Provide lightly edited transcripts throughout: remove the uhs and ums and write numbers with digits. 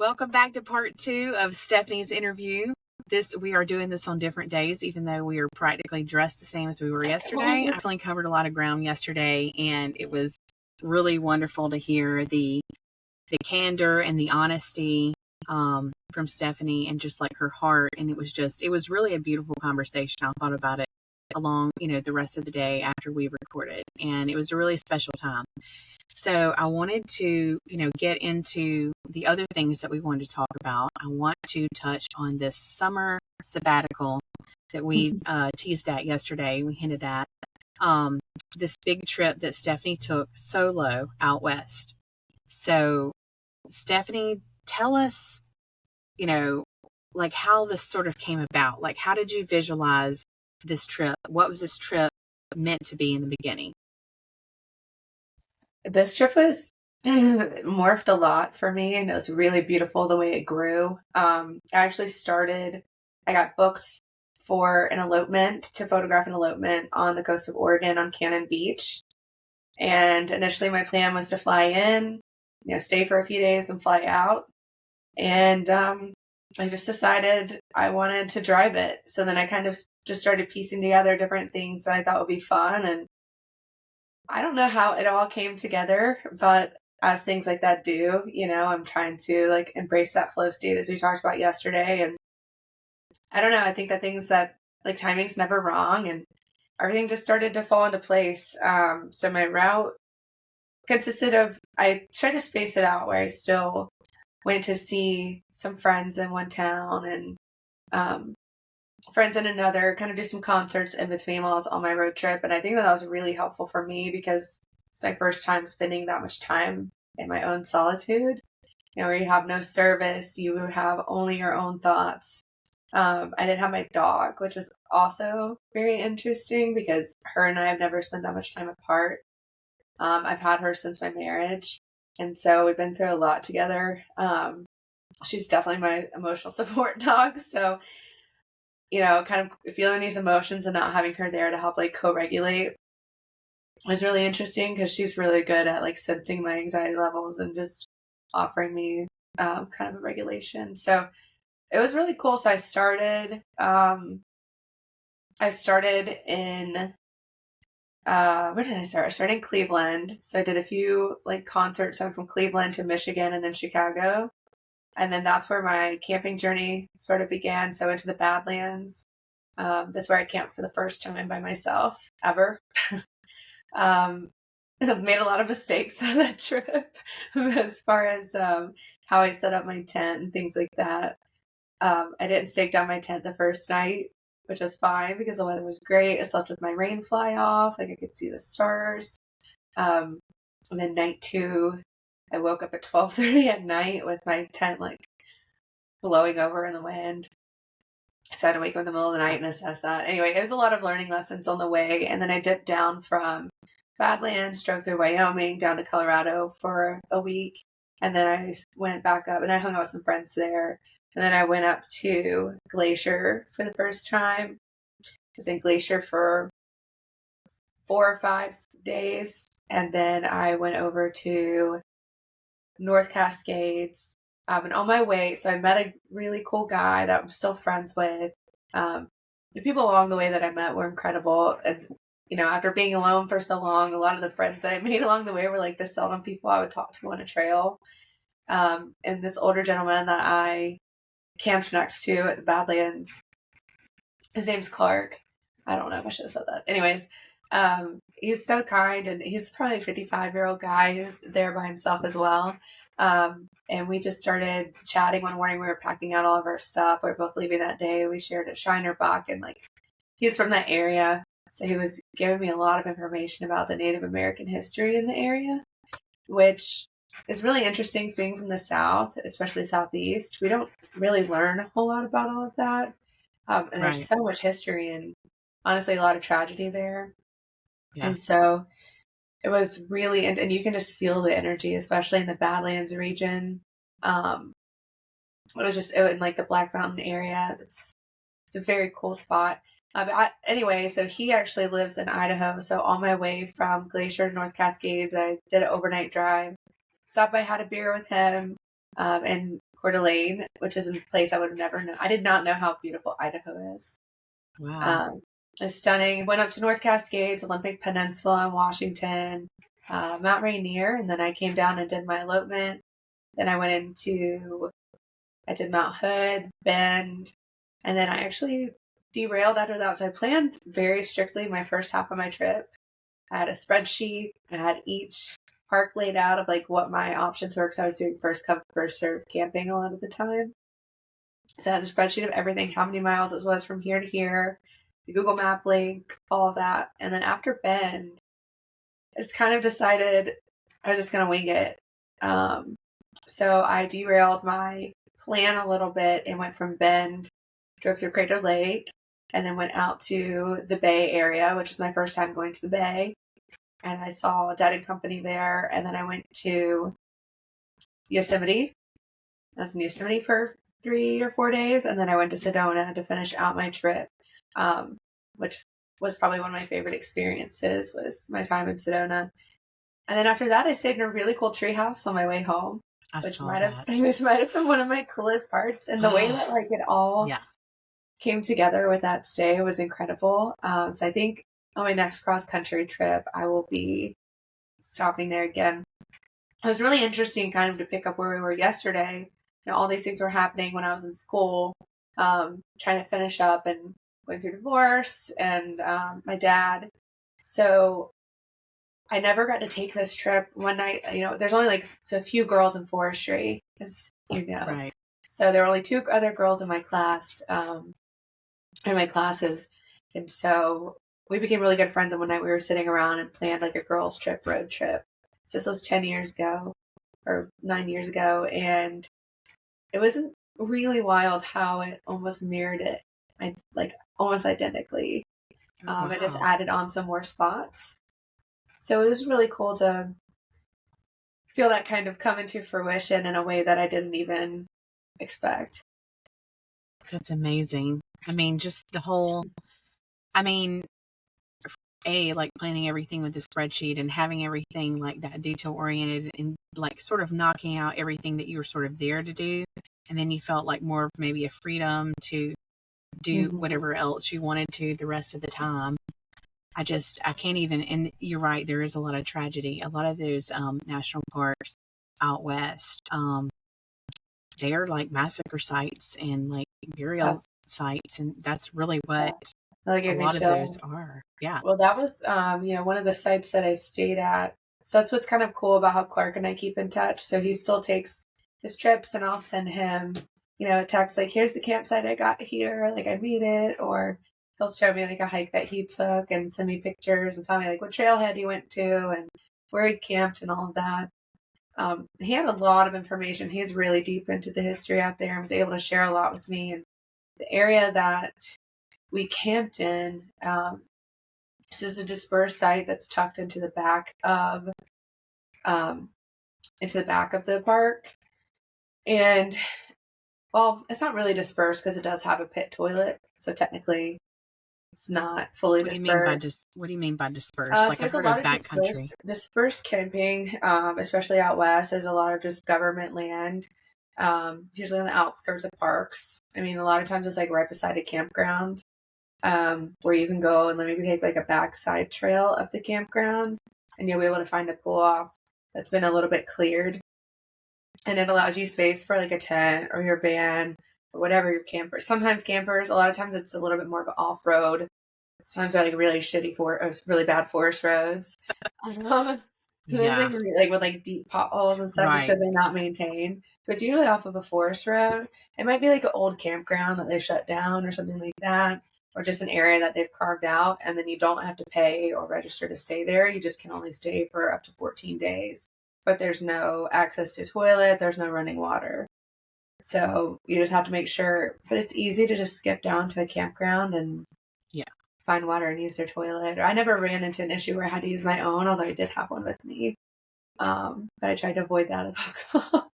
Welcome back to part 2 of Stephanie's interview. We are doing this on different days, even though we are practically dressed the same as we were yesterday. I definitely covered a lot of ground yesterday, and it was really wonderful to hear the candor and the honesty from Stephanie, and just like her heart. And it was really a beautiful conversation. I thought about it along, the rest of the day after we recorded, and it was a really special time. So I wanted to, get into the other things that we wanted to talk about. I want to touch on this summer sabbatical that we teased at yesterday. We hinted at this big trip that Stephanie took solo out west. So Stephanie, tell us, like how this sort of came about. Like, how did you visualize this trip? What was this trip meant to be in the beginning? This trip was morphed a lot for me, and it was really beautiful the way it grew. I got booked for an elopement, to photograph an elopement on the coast of Oregon on Cannon Beach. And initially my plan was to fly in, stay for a few days and fly out. And I just decided I wanted to drive it. So then I kind of just started piecing together different things that I thought would be fun. And I don't know how it all came together, but as things like that do, I'm trying to embrace that flow state as we talked about yesterday. And I don't know, I think that things that timing's never wrong, and everything just started to fall into place. So my route consisted of, I tried to space it out where I still went to see some friends in one town and friends in another, kind of do some concerts in between while I was on my road trip. And I think that was really helpful for me because it's my first time spending that much time in my own solitude, where you have no service, you have only your own thoughts. I didn't have my dog, which was also very interesting because her and I have never spent that much time apart. I've had her since my marriage, and so we've been through a lot together. She's definitely my emotional support dog. So, kind of feeling these emotions and not having her there to help co-regulate was really interesting because she's really good at sensing my anxiety levels and just offering me kind of a regulation. So it was really cool. So I started in where did I start? I started in Cleveland. So I did a few concerts. I'm from Cleveland to Michigan and then Chicago. And then that's where my camping journey sort of began. So I went to the Badlands. That's where I camped for the first time by myself ever. Made a lot of mistakes on that trip as far as how I set up my tent and things like that. I didn't stake down my tent the first night, which was fine because the weather was great. I slept with my rain fly off, I could see the stars. And then night 2, I woke up at 12:30 at night with my tent blowing over in the wind. So I had to wake up in the middle of the night and assess that. Anyway, it was a lot of learning lessons on the way. And then I dipped down from Badlands, drove through Wyoming, down to Colorado for a week. And then I went back up and I hung out with some friends there. And then I went up to Glacier for the first time. I was in Glacier for 4 or 5 days. And then I went over to North Cascades. And on my way, so I met a really cool guy that I'm still friends with. The people along the way that I met were incredible. And, after being alone for so long, a lot of the friends that I made along the way were the seldom people I would talk to on a trail. And this older gentleman that I camped next to at the Badlands, his name's Clark. I don't know if I should have said that. Anyways, he's so kind, and he's probably a 55-year-old guy who's there by himself as well. And we just started chatting one morning. We were packing out all of our stuff. We were both leaving that day. We shared a Shiner Bach, and he's from that area. So he was giving me a lot of information about the Native American history in the area, which is really interesting. Being from the South, especially Southeast, we don't really learn a whole lot about all of that. And there's so much history and honestly a lot of tragedy there. Yeah. And so it was really, and you can just feel the energy, especially in the Badlands region. It was in the Black Mountain area. It's a very cool spot. Anyway, so he actually lives in Idaho. So on my way from Glacier to North Cascades, I did an overnight drive. Stopped by, had a beer with him. And Coeur d'Alene, which is a place I would have never known. I did not know how beautiful Idaho is. Wow. It's stunning. Went up to North Cascades, Olympic Peninsula in Washington, Mount Rainier, and then I came down and did my elopement. Then I did Mount Hood, Bend, and then I actually derailed after that. So I planned very strictly my first half of my trip. I had a spreadsheet. I had each park laid out of like what my options were, because I was doing first come, first serve camping a lot of the time. So I had a spreadsheet of everything, how many miles it was from here to here, the Google Map link, all of that. And then after Bend, I just kind of decided I was just going to wing it. So I derailed my plan a little bit and went from Bend, drove through Crater Lake, and then went out to the Bay Area, which was my first time going to the Bay. And I saw Dead and Company there. And then I went to Yosemite. I was in Yosemite for 3 or 4 days. And then I went to Sedona to finish out my trip, which was probably one of my favorite experiences, was my time in Sedona. And then after that, I stayed in a really cool treehouse on my way home, I which saw might that. have been one of my coolest parts. And the way that like it all came together with that stay was incredible. So I think on my next cross country trip, I will be stopping there again. It was really interesting kind of to pick up where we were yesterday. You know, all these things were happening when I was in school, trying to finish up and going through divorce and my dad. So I never got to take this trip. One night, you know, there's only like a few girls in forestry, as you know. Right. So there were only 2 other girls in my class, in my classes. And so we became really good friends. And one night we were sitting around and planned like a girls' trip, road trip. So this was 10 years ago or 9 years ago. And it wasn't really wild how it almost mirrored it, like almost identically. Wow. I just added on some more spots. So it was really cool to feel that kind of come into fruition in a way that I didn't even expect. That's amazing. I mean, just the whole, I mean, like planning everything with the spreadsheet and having everything like that detail oriented and like sort of knocking out everything that you were sort of there to do. And then you felt like more of maybe a freedom to do whatever else you wanted to the rest of the time. I can't even, and you're right, there is a lot of tragedy. A lot of those national parks out west, they are like massacre sites and like burial sites, and that's really what a lot of those are. Yeah. Well, that was, one of the sites that I stayed at. So that's what's kind of cool about how Clark and I keep in touch. So he still takes his trips, and I'll send him, a text like, here's the campsite I got here, like I made it, or he'll show me like a hike that he took and send me pictures and tell me like what trailhead he went to and where he camped and all of that. He had a lot of information. He's really deep into the history out there and was able to share a lot with me. And the area that we camped in, this is a dispersed site that's tucked into the back of the park. And well, it's not really dispersed because it does have a pit toilet. So technically it's not fully dispersed. What do you mean by dispersed? Like I've heard of backcountry. Dispersed camping, especially out west, is a lot of just government land, usually on the outskirts of parks. I mean, a lot of times it's like right beside a campground, where you can go and maybe take like a backside trail of the campground, and you'll be able to find a pull off that's been a little bit cleared. And it allows you space for like a tent or your van or whatever your camper. Sometimes campers, a lot of times it's a little bit more of an off-road. Sometimes they're like really bad forest roads. There's like with like deep potholes and stuff, just because they're not maintained. But it's usually off of a forest road. It might be like an old campground that they shut down or something like that, or just an area that they've carved out, and then you don't have to pay or register to stay there. You just can only stay for up to 14 days. But there's no access to a toilet. There's no running water. So you just have to make sure. But it's easy to just skip down to a campground and find water and use their toilet. Or I never ran into an issue where I had to use my own, although I did have one with me. But I tried to avoid that at all costs.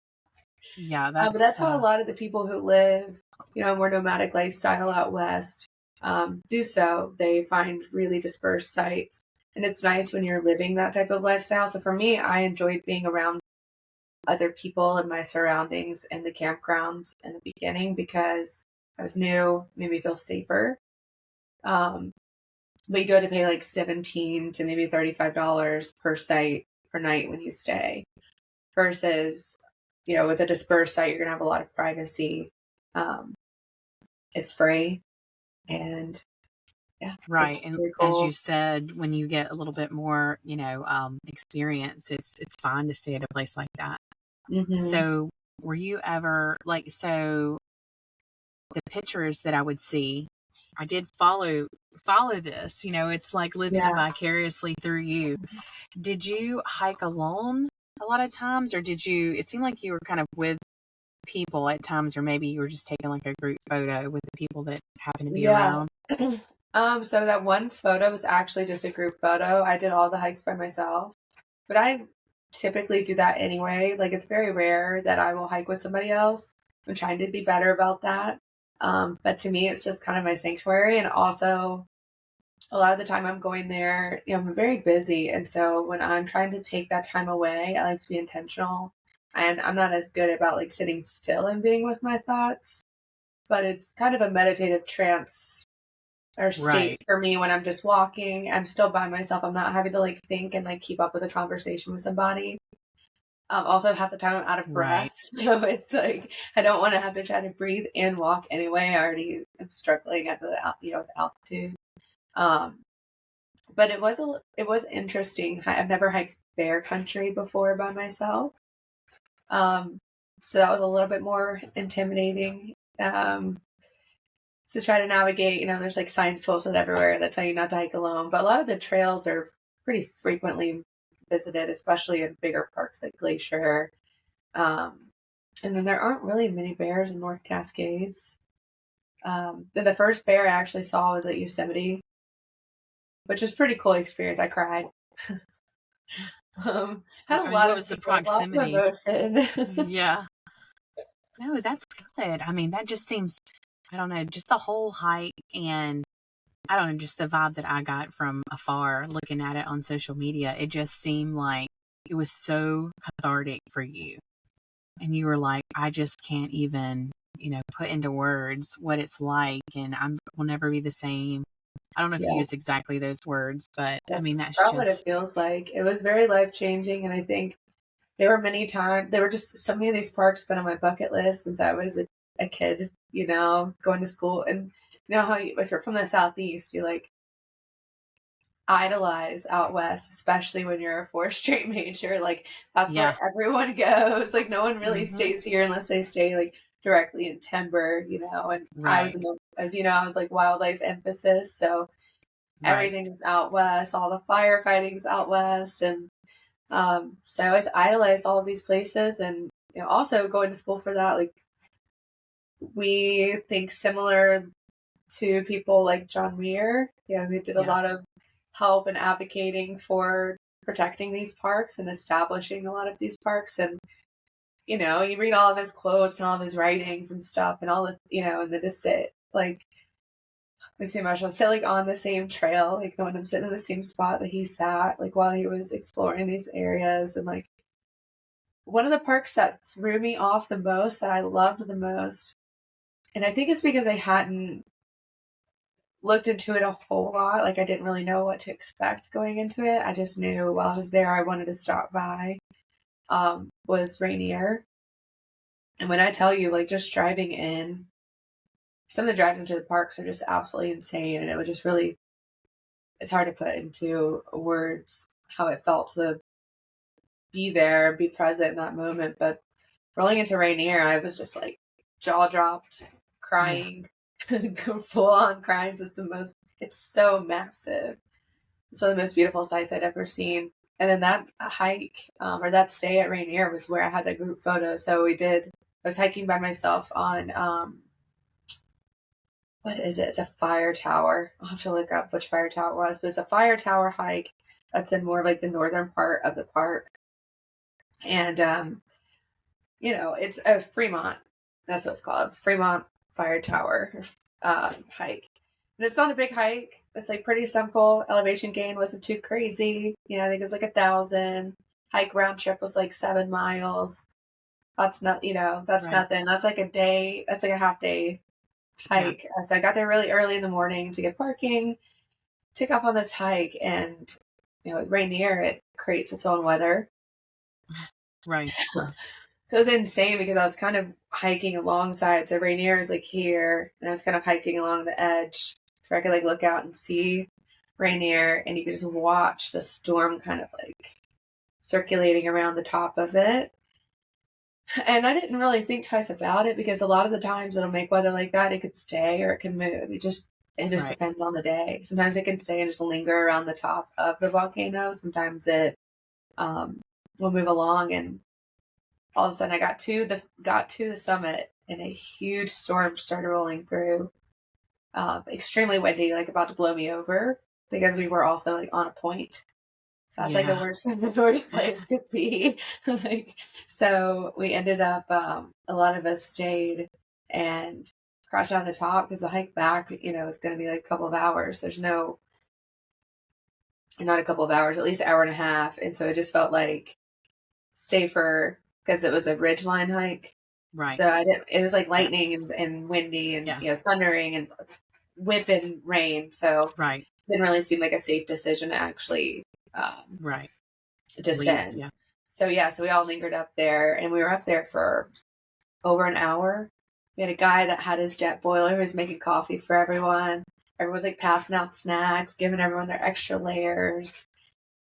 Yeah, but that's how a lot of the people who live, more nomadic lifestyle out west, do so. They find really dispersed sites. And it's nice when you're living that type of lifestyle. So for me, I enjoyed being around other people in my surroundings in the campgrounds in the beginning because I was new, made me feel safer. But you do have to pay like $17 to maybe $35 per site per night when you stay, versus, with a dispersed site, you're gonna have a lot of privacy. It's free, and yeah, Right. it's And pretty as you cool. said, when you get a little bit more, experience, it's fine to stay at a place like that. Hmm. So were you ever like, so the pictures that I would see, I did follow this, it's like living Yeah, vicariously through you. Did you hike alone a lot of times, or it seemed like you were kind of with people at times, or maybe you were just taking like a group photo with the people that happen to be yeah. around? So that one photo was actually just a group photo. I did all the hikes by myself, but I typically do that anyway. Like, it's very rare that I will hike with somebody else. I'm trying to be better about that. But to me, it's just kind of my sanctuary. And also, a lot of the time I'm going there, I'm very busy. And so when I'm trying to take that time away, I like to be intentional. And I'm not as good about like sitting still and being with my thoughts, but it's kind of a meditative trance or state Right. for me when I'm just walking. I'm still by myself. I'm not having to like think and like keep up with a conversation with somebody. Also, half the time I'm out of Right. breath, so it's like I don't want to have to try to breathe and walk anyway. I already am struggling at the altitude. Um, but it was interesting. I've never hiked bear country before by myself, um, so that was a little bit more intimidating. To try to navigate, there's like signs posted everywhere that tell you not to hike alone. But a lot of the trails are pretty frequently visited, especially in bigger parks like Glacier. Um, and then there aren't really many bears in North Cascades. The first bear I actually saw was at Yosemite, which was a pretty cool experience. I cried. Had a I mean, lot what of was the tears, lots of proximity? emotion. Yeah. No, that's good. I mean, that just seems, I don't know, just the whole hike, and I don't know, just the vibe that I got from afar looking at it on social media. It just seemed like it was so cathartic for you. And you were like, I just can't even, put into words what it's like, and I will never be the same. I don't know if you Yeah. used exactly those words, but I mean, That's that's about what it just, feels like. It was very life changing, and I think there were many times, there were just so many of these parks been on my bucket list since I was a kid, going to school. And you know how if you're from the Southeast, you like idolize out West, especially when you're a fourth straight major. Like, that's yeah. where everyone goes. Like, no one really Hmm. stays here unless they stay like directly in timber, and I was Right. as you know, I was like wildlife emphasis. So Right. everything's out West, all the firefighting's out West. And so I always idolize all of these places, and also going to school for that. Like, we think similar to people like John Muir, who did a Yeah. lot of help and advocating for protecting these parks and establishing a lot of these parks. And you read all of his quotes and all of his writings and stuff, and all the and then to sit like makes me emotional. Sit like on the same trail, like knowing I'm sitting in the same spot that he sat, like while he was exploring these areas. And like, one of the parks that threw me off the most, that I loved the most, and I think it's because I hadn't looked into it a whole lot. Like, I didn't really know what to expect going into it. I just knew while I was there, I wanted to stop by. Was Rainier. And when I tell you, like, just driving in, some of the drives into the parks are just absolutely insane. And it was just really, it's hard to put into words how it felt to be there, be present in that moment. But rolling into Rainier, I was just like jaw dropped, Yeah. crying, full on crying. It's so massive. It's one of the most beautiful sights I'd ever seen. And then that hike, or that stay at Rainier, was where I had that group photo. So I was hiking by myself on, what is it? It's a fire tower. I'll have to look up which fire tower it was, but it's a fire tower hike that's in more of like the northern part of the park. And, it's a Fremont. That's what it's called. Fremont Fire Tower hike. And it's not a big hike. It's like pretty simple. Elevation gain wasn't too crazy. I think it was like 1,000. Hike round trip was like 7 miles. That's not, that's Right. nothing. That's like a day. That's like a half day hike. So I got there really early in the morning to get parking, take off on this hike, and with Rainier, it creates its own weather. Right. So it was insane because I was kind of hiking alongside. So Rainier is like here, and I was kind of hiking along the edge where I could like look out and see Rainier, and you could just watch the storm kind of like circulating around the top of it. And I didn't really think twice about it because a lot of the times it'll make weather like that, it could stay or it can move. It just Right. depends on the day. Sometimes it can stay and just linger around the top of the volcano. Sometimes it will move along, and all of a sudden I got to the summit and a huge storm started rolling through. Extremely windy, like about to blow me over because we were also like on a point. So that's like the worst place to be. Like, so we ended up, a lot of us stayed and crashed on the top because the hike back, it's going to be like a couple of hours. There's not a couple of hours, at least an hour and a half. And so it just felt like safer because it was a ridgeline hike. Right. So it was like lightning and windy and, thundering and whipping rain. So Right. it didn't really seem like a safe decision to actually, Right. descend. Yeah. So we all lingered up there, and we were up there for over an hour. We had a guy that had his jet boiler who was making coffee for everyone. Everyone was like passing out snacks, giving everyone their extra layers.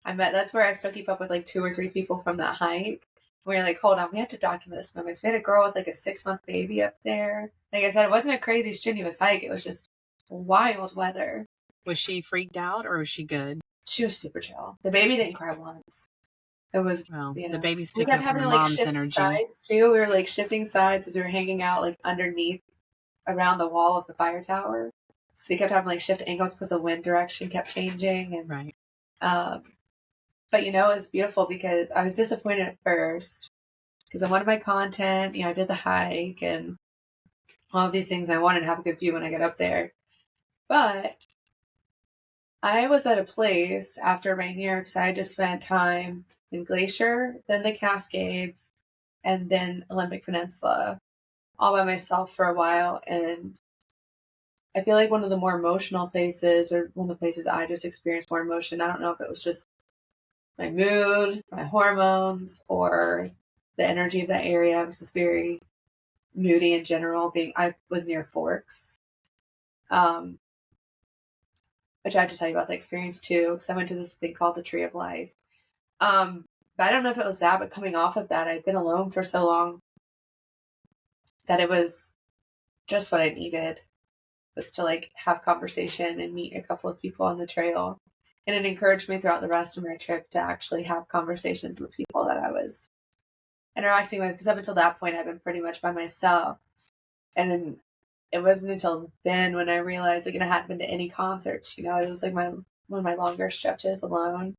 That's where I still keep up with like 2 or 3 people from that hike. We were like, hold on, we have to document this moment. So we had a girl with like a 6-month baby up there. Like I said, it wasn't a crazy strenuous hike. It was just wild weather. Was she freaked out or was she good? She was super chill. The baby didn't cry once. It was, the baby's we picking kept up having her to like mom's shift energy. sides too. We were like shifting sides as we were hanging out like underneath around the wall of the fire tower. So we kept having like shift angles because the wind direction kept changing. And, Right. but it was beautiful because I was disappointed at first because I wanted my content. I did the hike and all of these things. I wanted to have a good view when I got up there. But I was at a place after Rainier because I had just spent time in Glacier, then the Cascades, and then Olympic Peninsula all by myself for a while. And I feel like one of the more emotional places, or one of the places I just experienced more emotion, I don't know if it was just my mood, my hormones, or the energy of that area. It was just very moody in general. I was near Forks, which I have to tell you about the experience too, because I went to this thing called the Tree of Life. But I don't know if it was that, but coming off of that, I'd been alone for so long that it was just what I needed, was to like have conversation and meet a couple of people on the trail. And it encouraged me throughout the rest of my trip to actually have conversations with people that I was interacting with, because up until that point, I've been pretty much by myself. And then it wasn't until then when I realized, like, I hadn't been to any concerts, it was like one of my longer stretches alone.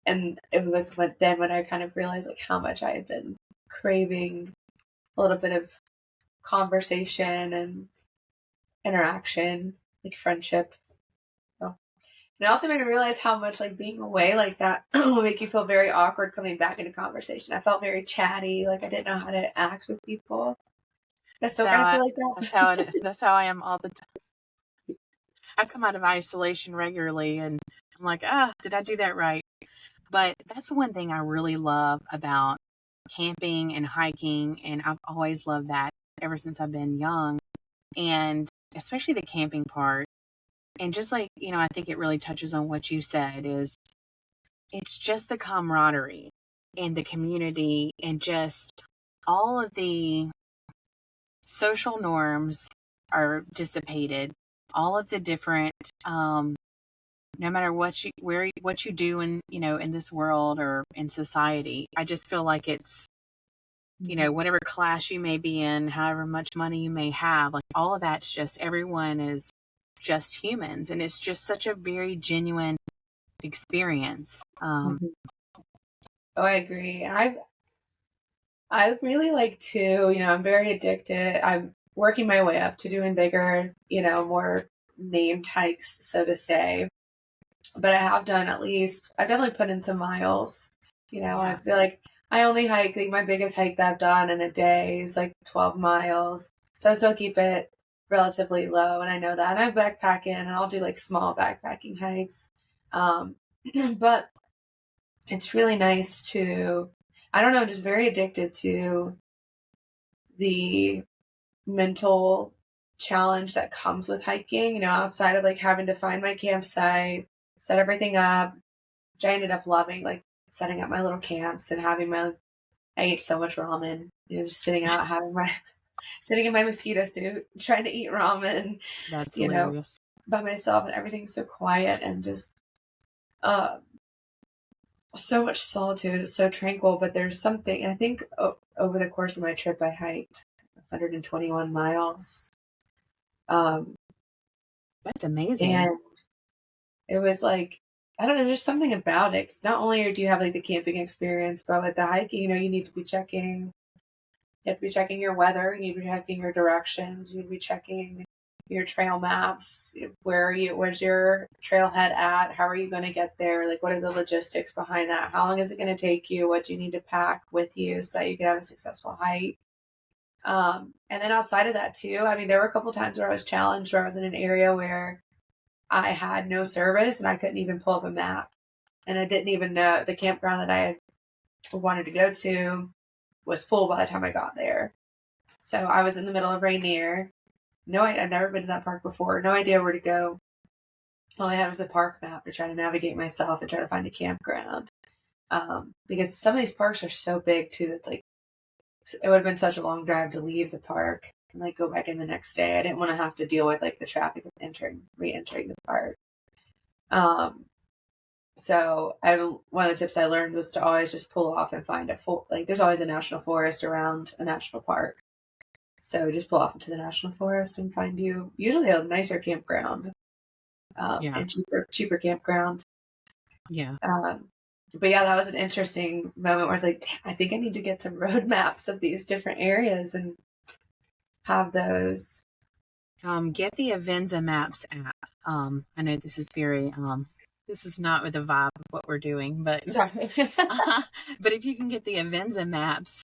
And it was then when I kind of realized like how much I had been craving a little bit of conversation and interaction, like friendship. So, and it also made me realize how much like being away like that will make you feel very awkward coming back into conversation. I felt very chatty, like I didn't know how to act with people. I still kind of feel like that. That's how I am all the time. I come out of isolation regularly and I'm like, did I do that right? But that's the one thing I really love about camping and hiking. And I've always loved that ever since I've been young. And especially the camping part. And just like, I think it really touches on what you said is it's just the camaraderie and the community and just all of the social norms are dissipated. All of the different, no matter what you do in, in this world or in society, I just feel like it's, whatever class you may be in, however much money you may have, like all of that's just, everyone is just humans. And it's just such a very genuine experience. Oh, I agree. And I really like to, I'm very addicted. I'm working my way up to doing bigger, more named hikes, so to say. But I've definitely put in some miles. I feel like I only hike, like my biggest hike that I've done in a day is like 12 miles. So I still keep it relatively low, and I know that. And I backpack in, and I'll do like small backpacking hikes. But it's really nice to, I don't know, just very addicted to the mental challenge that comes with hiking, outside of like having to find my campsite, set everything up, which I ended up loving, like setting up my little camps and I ate so much ramen, just sitting out, sitting in my mosquito suit, trying to eat ramen, That's you know, hilarious. by myself, and everything's so quiet and just, uh, so much solitude. It's so tranquil, but there's something, I think over the course of my trip, I hiked 121 miles. That's amazing. And it was like, I don't know, there's something about it. 'Cause not only do you have like the camping experience, but with the hiking, you need to be checking. You have to be checking your weather. You need to be checking your directions. You need to be checking your trail maps. Where's your trailhead at? How are you going to get there? Like, what are the logistics behind that? How long is it going to take you? What do you need to pack with you so that you can have a successful hike? And then outside of that too, I mean, there were a couple times where I was challenged, where I was in an area where I had no service and I couldn't even pull up a map. And I didn't even know the campground that I had wanted to go to was full by the time I got there. So I was in the middle of Rainier. I'd never been to that park before. No idea where to go. All I had was a park map to try to navigate myself and try to find a campground. Because some of these parks are so big too, that's like, it would have been such a long drive to leave the park and like go back in the next day. I didn't want to have to deal with like the traffic of re-entering the park. So one of the tips I learned was to always just pull off and find there's always a national forest around a national park. So just pull off into the national forest and find you usually a nicer campground, and cheaper campground. Yeah. But yeah, that was an interesting moment where I was like, I think I need to get some road maps of these different areas and have those. Get the Avenza Maps app. I know this is very, this is not with the vibe of what we're doing, but Sorry. but if you can get the Avenza Maps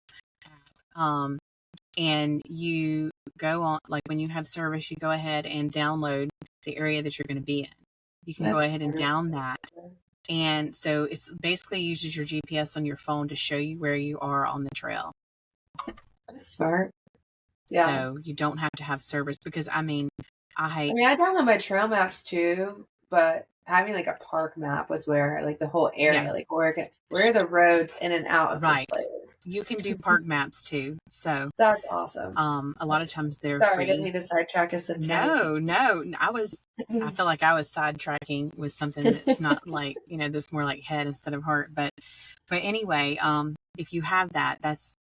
app, and you go on, like when you have service, you go ahead and download the area that you're going to be in. You can go ahead and down that. And so it's basically uses your GPS on your phone to show you where you are on the trail. That's smart. Yeah. So you don't have to have service because I download my trail maps too, but having like a park map was where like the whole area, like where are the roads in and out of this place. You can do park maps too. So that's awesome. A lot of times they're free. I didn't mean to sidetrack us. No. I feel like I was sidetracking with something that's not like, that's more like head instead of heart. But anyway, if you have that, that's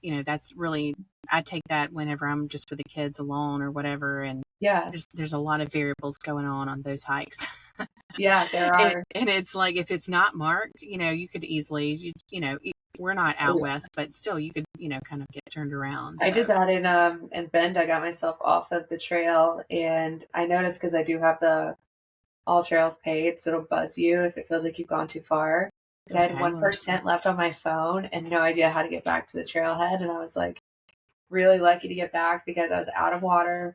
really, I take that whenever I'm just with the kids alone or whatever. And there's a lot of variables going on those hikes. Yeah, there are. And it's like, if it's not marked, you could easily, we're not out west, but still you could, kind of get turned around. I did that in Bend. I got myself off of the trail, and I noticed, because I do have the all trails paid, so it'll buzz you if it feels like you've gone too far. But I had 1% left on my phone and no idea how to get back to the trailhead. And I was like really lucky to get back because I was out of water.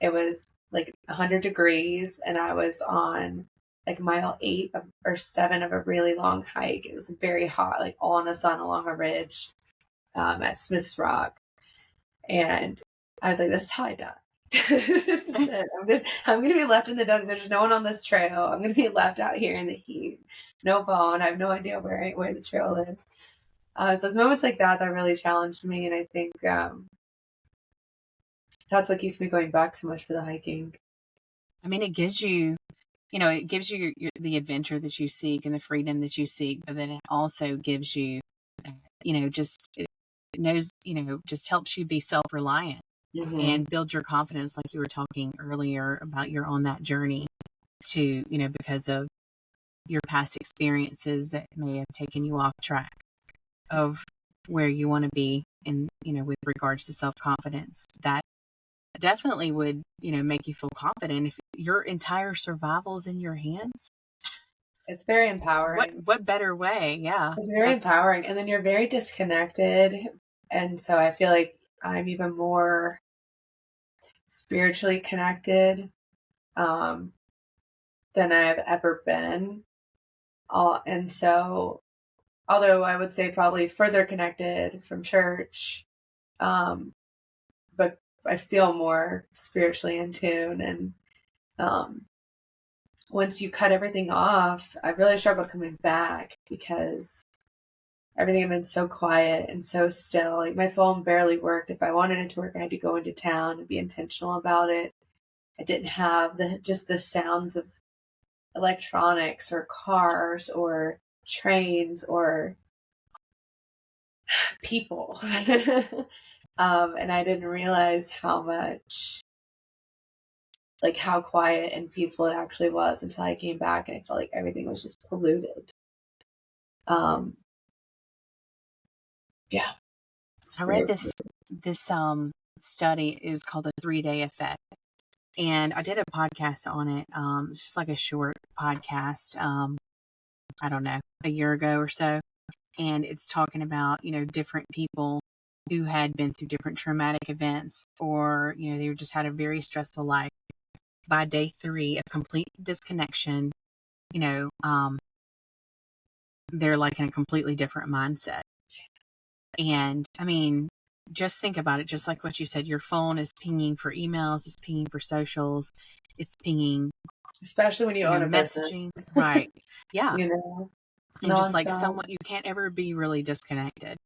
It was like 100 degrees and I was on like mile 8 or 7 of a really long hike. It was very hot, like all in the sun along a ridge at Smith's Rock. And I was like, this is how I die. This is it. I'm going to be left in the desert. There's no one on this trail. I'm going to be left out here in the heat. No phone. I have no idea where the trail is. So it's moments like that really challenged me. And I think that's what keeps me going back so much for the hiking. I mean, it gives you, it gives you the adventure that you seek and the freedom that you seek, but then it also gives you, just helps you be self-reliant and build your confidence, like you were talking earlier about. You're on that journey to, because of your past experiences that may have taken you off track of where you want to be in, with regards to self-confidence. That definitely would, make you feel confident if your entire survival is in your hands. It's very What empowering. what better way? Yeah. It's very That's empowering. And then you're very disconnected. And so I feel like I'm even more spiritually connected um, than I've ever been. And so, although I would say probably further connected from church, um, but I feel more spiritually in tune. And um, once you cut everything off, I really struggled coming back because everything had been so quiet and so still. Like my phone barely worked. If I wanted it to work, I had to go into town and be intentional about it. I didn't have the sounds of electronics or cars or trains or people. And I didn't realize how much, like how quiet and peaceful it actually was until I came back and I felt like everything was just polluted. Um, yeah. I read this study is called the 3-day effect. And I did a podcast on it. It's just like a short podcast. I don't know, a year ago or so. And it's talking about, different people who had been through different traumatic events or, they just had a very stressful life. By day 3 of complete disconnection, you know, um, they're like in a completely different mindset. And I mean, just think about it, just like what you said, your phone is pinging for emails, it's pinging for socials, it's pinging, Especially when you own a business. messaging. Right. Yeah. It's And just like nonstop. you can't ever be really disconnected.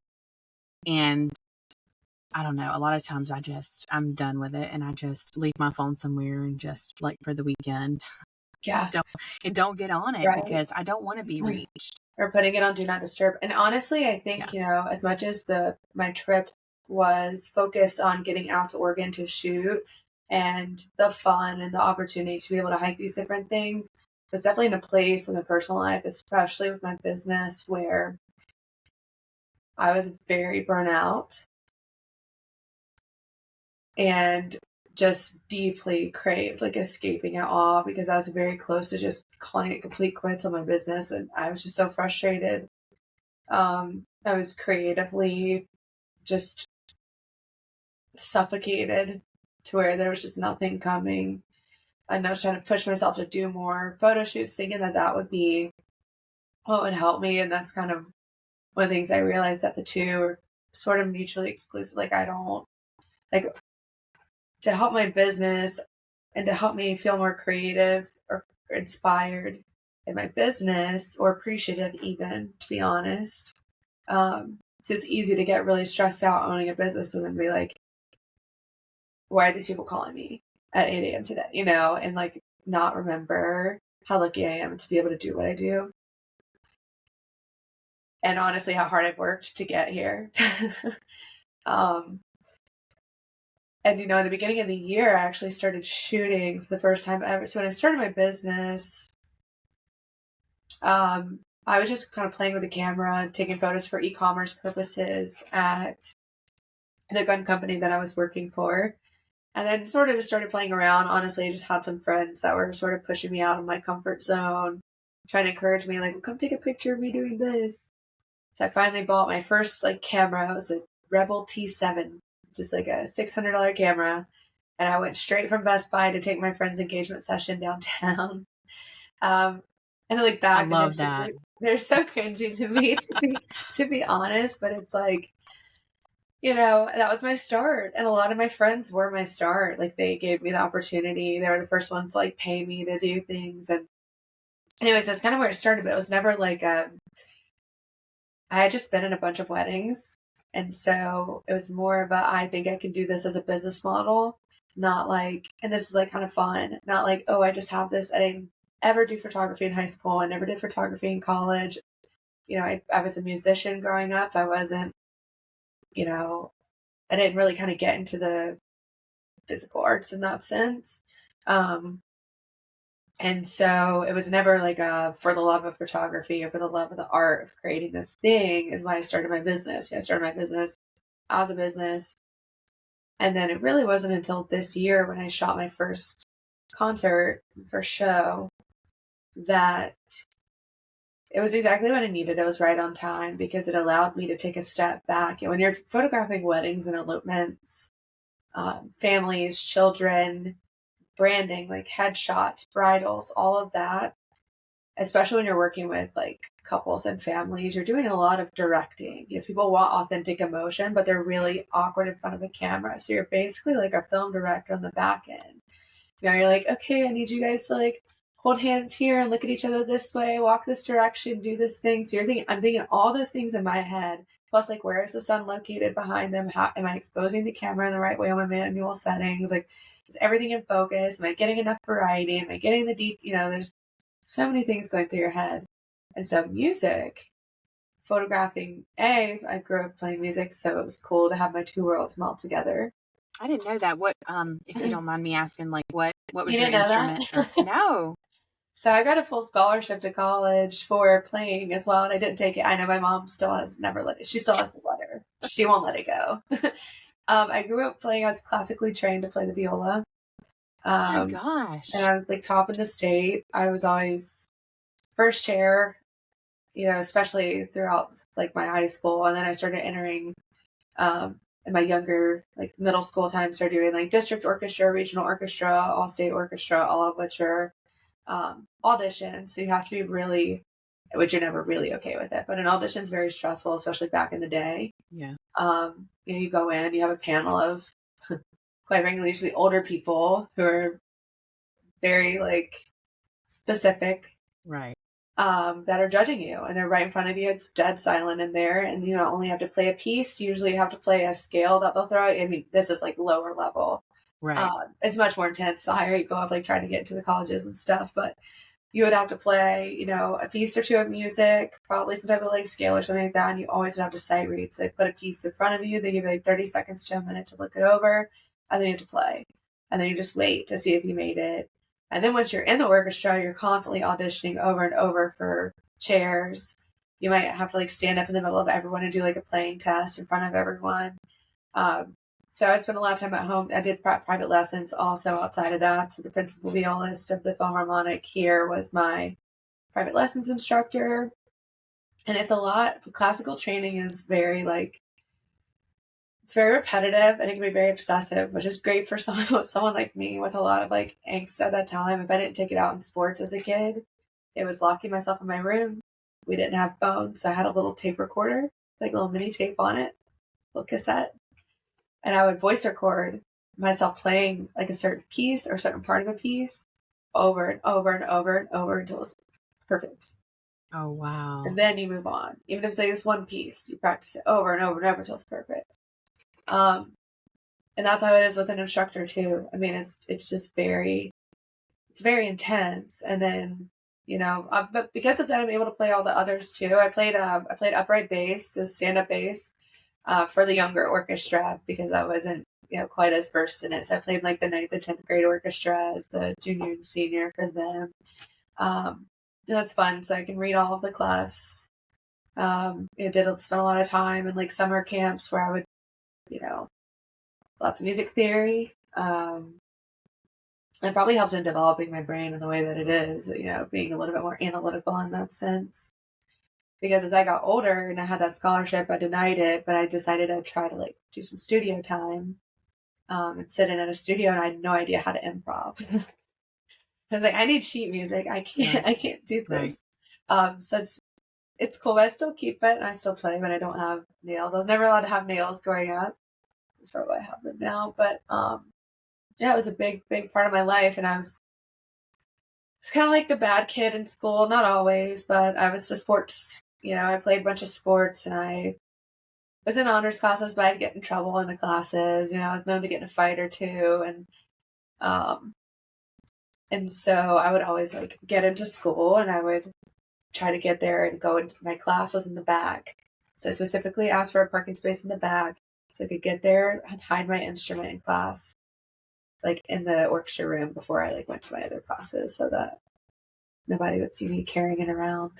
And I don't know, a lot of times I'm done with it and I just leave my phone somewhere and just like for the weekend, Yeah, don't get on it right. because I don't want to be reached. Or putting it on do not disturb. And honestly, I Yeah. think, as much as my trip was focused on getting out to Oregon to shoot and the fun and the opportunity to be able to hike these different things, was definitely in a place in my personal life, especially with my business, where I was very burnt out and just deeply craved like escaping it all because I was very close to just calling it complete quits on my business. And I was just so frustrated. I was creatively just suffocated to where there was just nothing coming. And I was trying to push myself to do more photo shoots, thinking that would be what would help me. And that's kind of one of the things I realized, that the two are sort of mutually exclusive. Like, I don't like to help my business and to help me feel more creative or inspired in my business, or appreciative, even, to be honest. So it's easy to get really stressed out owning a business and then be like, why are these people calling me at 8 a.m. today? And like not remember how lucky I am to be able to do what I do. And honestly, how hard I've worked to get here. um, and in the beginning of the year, I actually started shooting for the first time ever. So when I started my business, I was just kind of playing with the camera, taking photos for e-commerce purposes at the gun company that I was working for. And then sort of just started playing around. Honestly, I just had some friends that were sort of pushing me out of my comfort zone, trying to encourage me, like, well, come take a picture of me doing this. So I finally bought my first camera. It was a Rebel T7, just like a $600 camera. And I went straight from Best Buy to take my friend's engagement session downtown. And I look I back and love that. they're so cringy to me, to be honest. But it's like, that was my start. And a lot of my friends were my start. Like, they gave me the opportunity. They were the first ones to pay me to do things. And anyways, that's kind of where it started. But it was never like, I had just been in a bunch of weddings. And so it was more about, I think I can do this as a business model, not like, and this is kind of fun, not like, oh, I just have this. I didn't ever do photography in high school. I never did photography in college. I was a musician growing up. I wasn't, I didn't really kind of get into the physical arts in that sense. And so it was never like for the love of photography or for the love of the art of creating this thing is why I started my business. I started my business as a business. And then it really wasn't until this year when I shot my first concert, first show, that it was exactly what I needed. It was right on time because it allowed me to take a step back. And when you're photographing weddings and elopements, families, children, branding, like headshots, bridals, all of that, especially when you're working with like couples and families, you're doing a lot of directing. People want authentic emotion, but they're really awkward in front of a camera. So you're basically like a film director on the back end. You're like, okay, I need you guys to like hold hands here and look at each other this way, walk this direction, do this thing. So I'm thinking all those things in my head. Plus, like, where is the sun located behind them? How am I exposing the camera in the right way on my manual settings? Like, is everything in focus? Am I getting enough variety? Am I getting the deep? There's so many things going through your head. And so music, photographing, I grew up playing music, so it was cool to have my two worlds meld together. I didn't know that. What, if you don't mind me asking, like what was You your didn't know instrument? that? No. So I got a full scholarship to college for playing as well, and I didn't take it. I know my mom still has never let it. She still has the letter. She won't let it go. I grew up playing. I was classically trained to play the viola. Oh my gosh. And I was like top in the state. I was always first chair, especially throughout like my high school. And then I started entering in my younger, like middle school time, started doing like district orchestra, regional orchestra, all state orchestra, all of which are auditions. So you have to be really, which you're never really okay with it, but an audition is very stressful, especially back in the day. Yeah. You go in, you have a panel of quite frankly, usually older people who are very like specific. Right. That are judging you, and they're right in front of you. It's dead silent in there, and you not only have to play a piece, usually you have to play a scale that they'll throw out. I mean, this is like lower level. Right. It's much more intense the higher you go up, like trying to get into the colleges and stuff. But you would have to play, a piece or two of music, probably some type of like scale or something like that, and you always would have to sight read. So they put a piece in front of you, they give you like 30 seconds to a minute to look it over, and then you have to play. And then you just wait to see if you made it. And then once you're in the orchestra, you're constantly auditioning over and over for chairs. You might have to like stand up in the middle of everyone and do like a playing test in front of everyone. So I spent a lot of time at home. I did private lessons also outside of that. So the principal violist of the Philharmonic here was my private lessons instructor. And it's a lot. Classical training is very like, it's very repetitive and it can be very obsessive, which is great for someone like me with a lot of like angst at that time. If I didn't take it out in sports as a kid, it was locking myself in my room. We didn't have phones, so I had a little tape recorder, like a little mini tape on it, little cassette. And I would voice record myself playing like a certain piece or a certain part of a piece over and over and over and over until it was perfect. Oh, wow. And then you move on. Even if it's like this one piece, you practice it over and over and over until it's perfect. And that's how it is with an instructor too. I mean, it's just very intense. And then, but because of that, I'm able to play all the others too. I played upright bass, the stand-up bass, for the younger orchestra because I wasn't, quite as versed in it. So I played like the 9th and 10th grade orchestra as the junior and senior for them. That's fun. So I can read all of the clefs. Did spend a lot of time in like summer camps where I would, lots of music theory. It probably helped in developing my brain in the way that it is, being a little bit more analytical in that sense. Because as I got older and I had that scholarship, I denied it, but I decided I'd try to like do some studio time, and sit in at a studio, and I had no idea how to improv. I was like, I need sheet music. I can't do this. Right. So it's cool, but I still keep it and I still play, but I don't have nails. I was never allowed to have nails growing up. That's probably why I have them now. But it was a big part of my life, and it's kind of like the bad kid in school. Not always, but I was the sports. I played a bunch of sports, and I was in honors classes, but I'd get in trouble in the classes. I was known to get in a fight or two, and so I would always like get into school, and I would try to get there and go into my class was in the back. So I specifically asked for a parking space in the back so I could get there and hide my instrument in class, like in the orchestra room before I like went to my other classes so that nobody would see me carrying it around.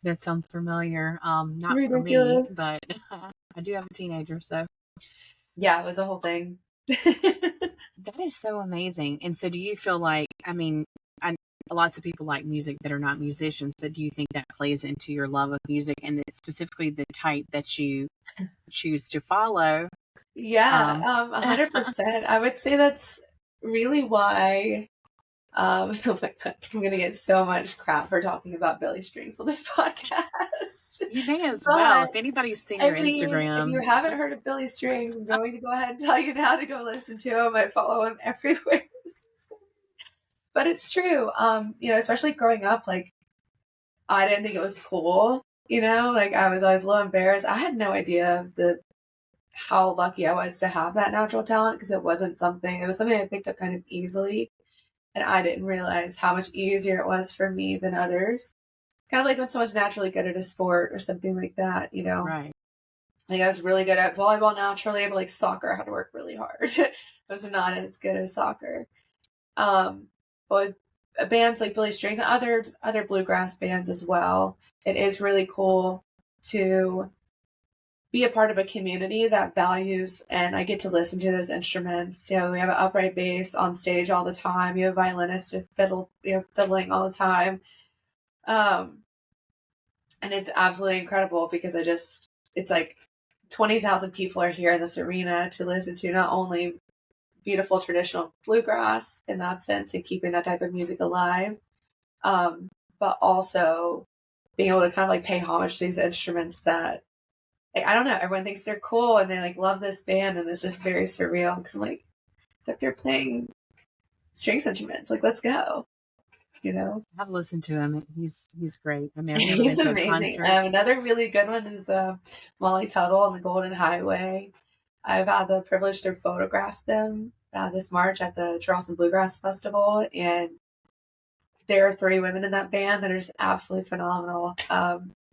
That sounds familiar. Not ridiculous for me, but I do have a teenager, so. Yeah, it was a whole thing. That is so amazing. And so do you feel like, I mean, lots of people like music that are not musicians, but do you think that plays into your love of music and specifically the type that you choose to follow? Yeah, 100%. I would say that's really why. Oh my God, I'm gonna get so much crap for talking about Billy Strings on this podcast. You may as well. But If anybody's seen I your mean, if you Instagram, haven't heard of Billy Strings, I'm going to go ahead and tell you now to go listen to him. I follow him everywhere. But it's true. Especially growing up, like I didn't think it was cool. Like I was always a little embarrassed. I had no idea how lucky I was to have that natural talent because it was something I picked up kind of easily. And I didn't realize how much easier it was for me than others. Kind of like when someone's naturally good at a sport or something like that, right? Like I was really good at volleyball naturally, but like soccer, I had to work really hard. I was not as good as soccer. But bands like Billy Strings and other bluegrass bands as well, it is really cool to be a part of a community that values, and I get to listen to those instruments. We have an upright bass on stage all the time. You have a violinist and fiddling all the time. And it's absolutely incredible because it's like 20,000 people are here in this arena to listen to not only beautiful traditional bluegrass in that sense and keeping that type of music alive, but also being able to kind of like pay homage to these instruments that, like, I don't know, everyone thinks they're cool and they like love this band, and it's just very surreal because I'm like, they're playing strings instruments, like let's go, I've listened to him. He's great. I mean, I've never He's been to a amazing. concert. Another really good one is Molly Tuttle on the Golden Highway. I've had the privilege to photograph them this March at the Charleston Bluegrass Festival, and there are 3 women in that band that are just absolutely phenomenal.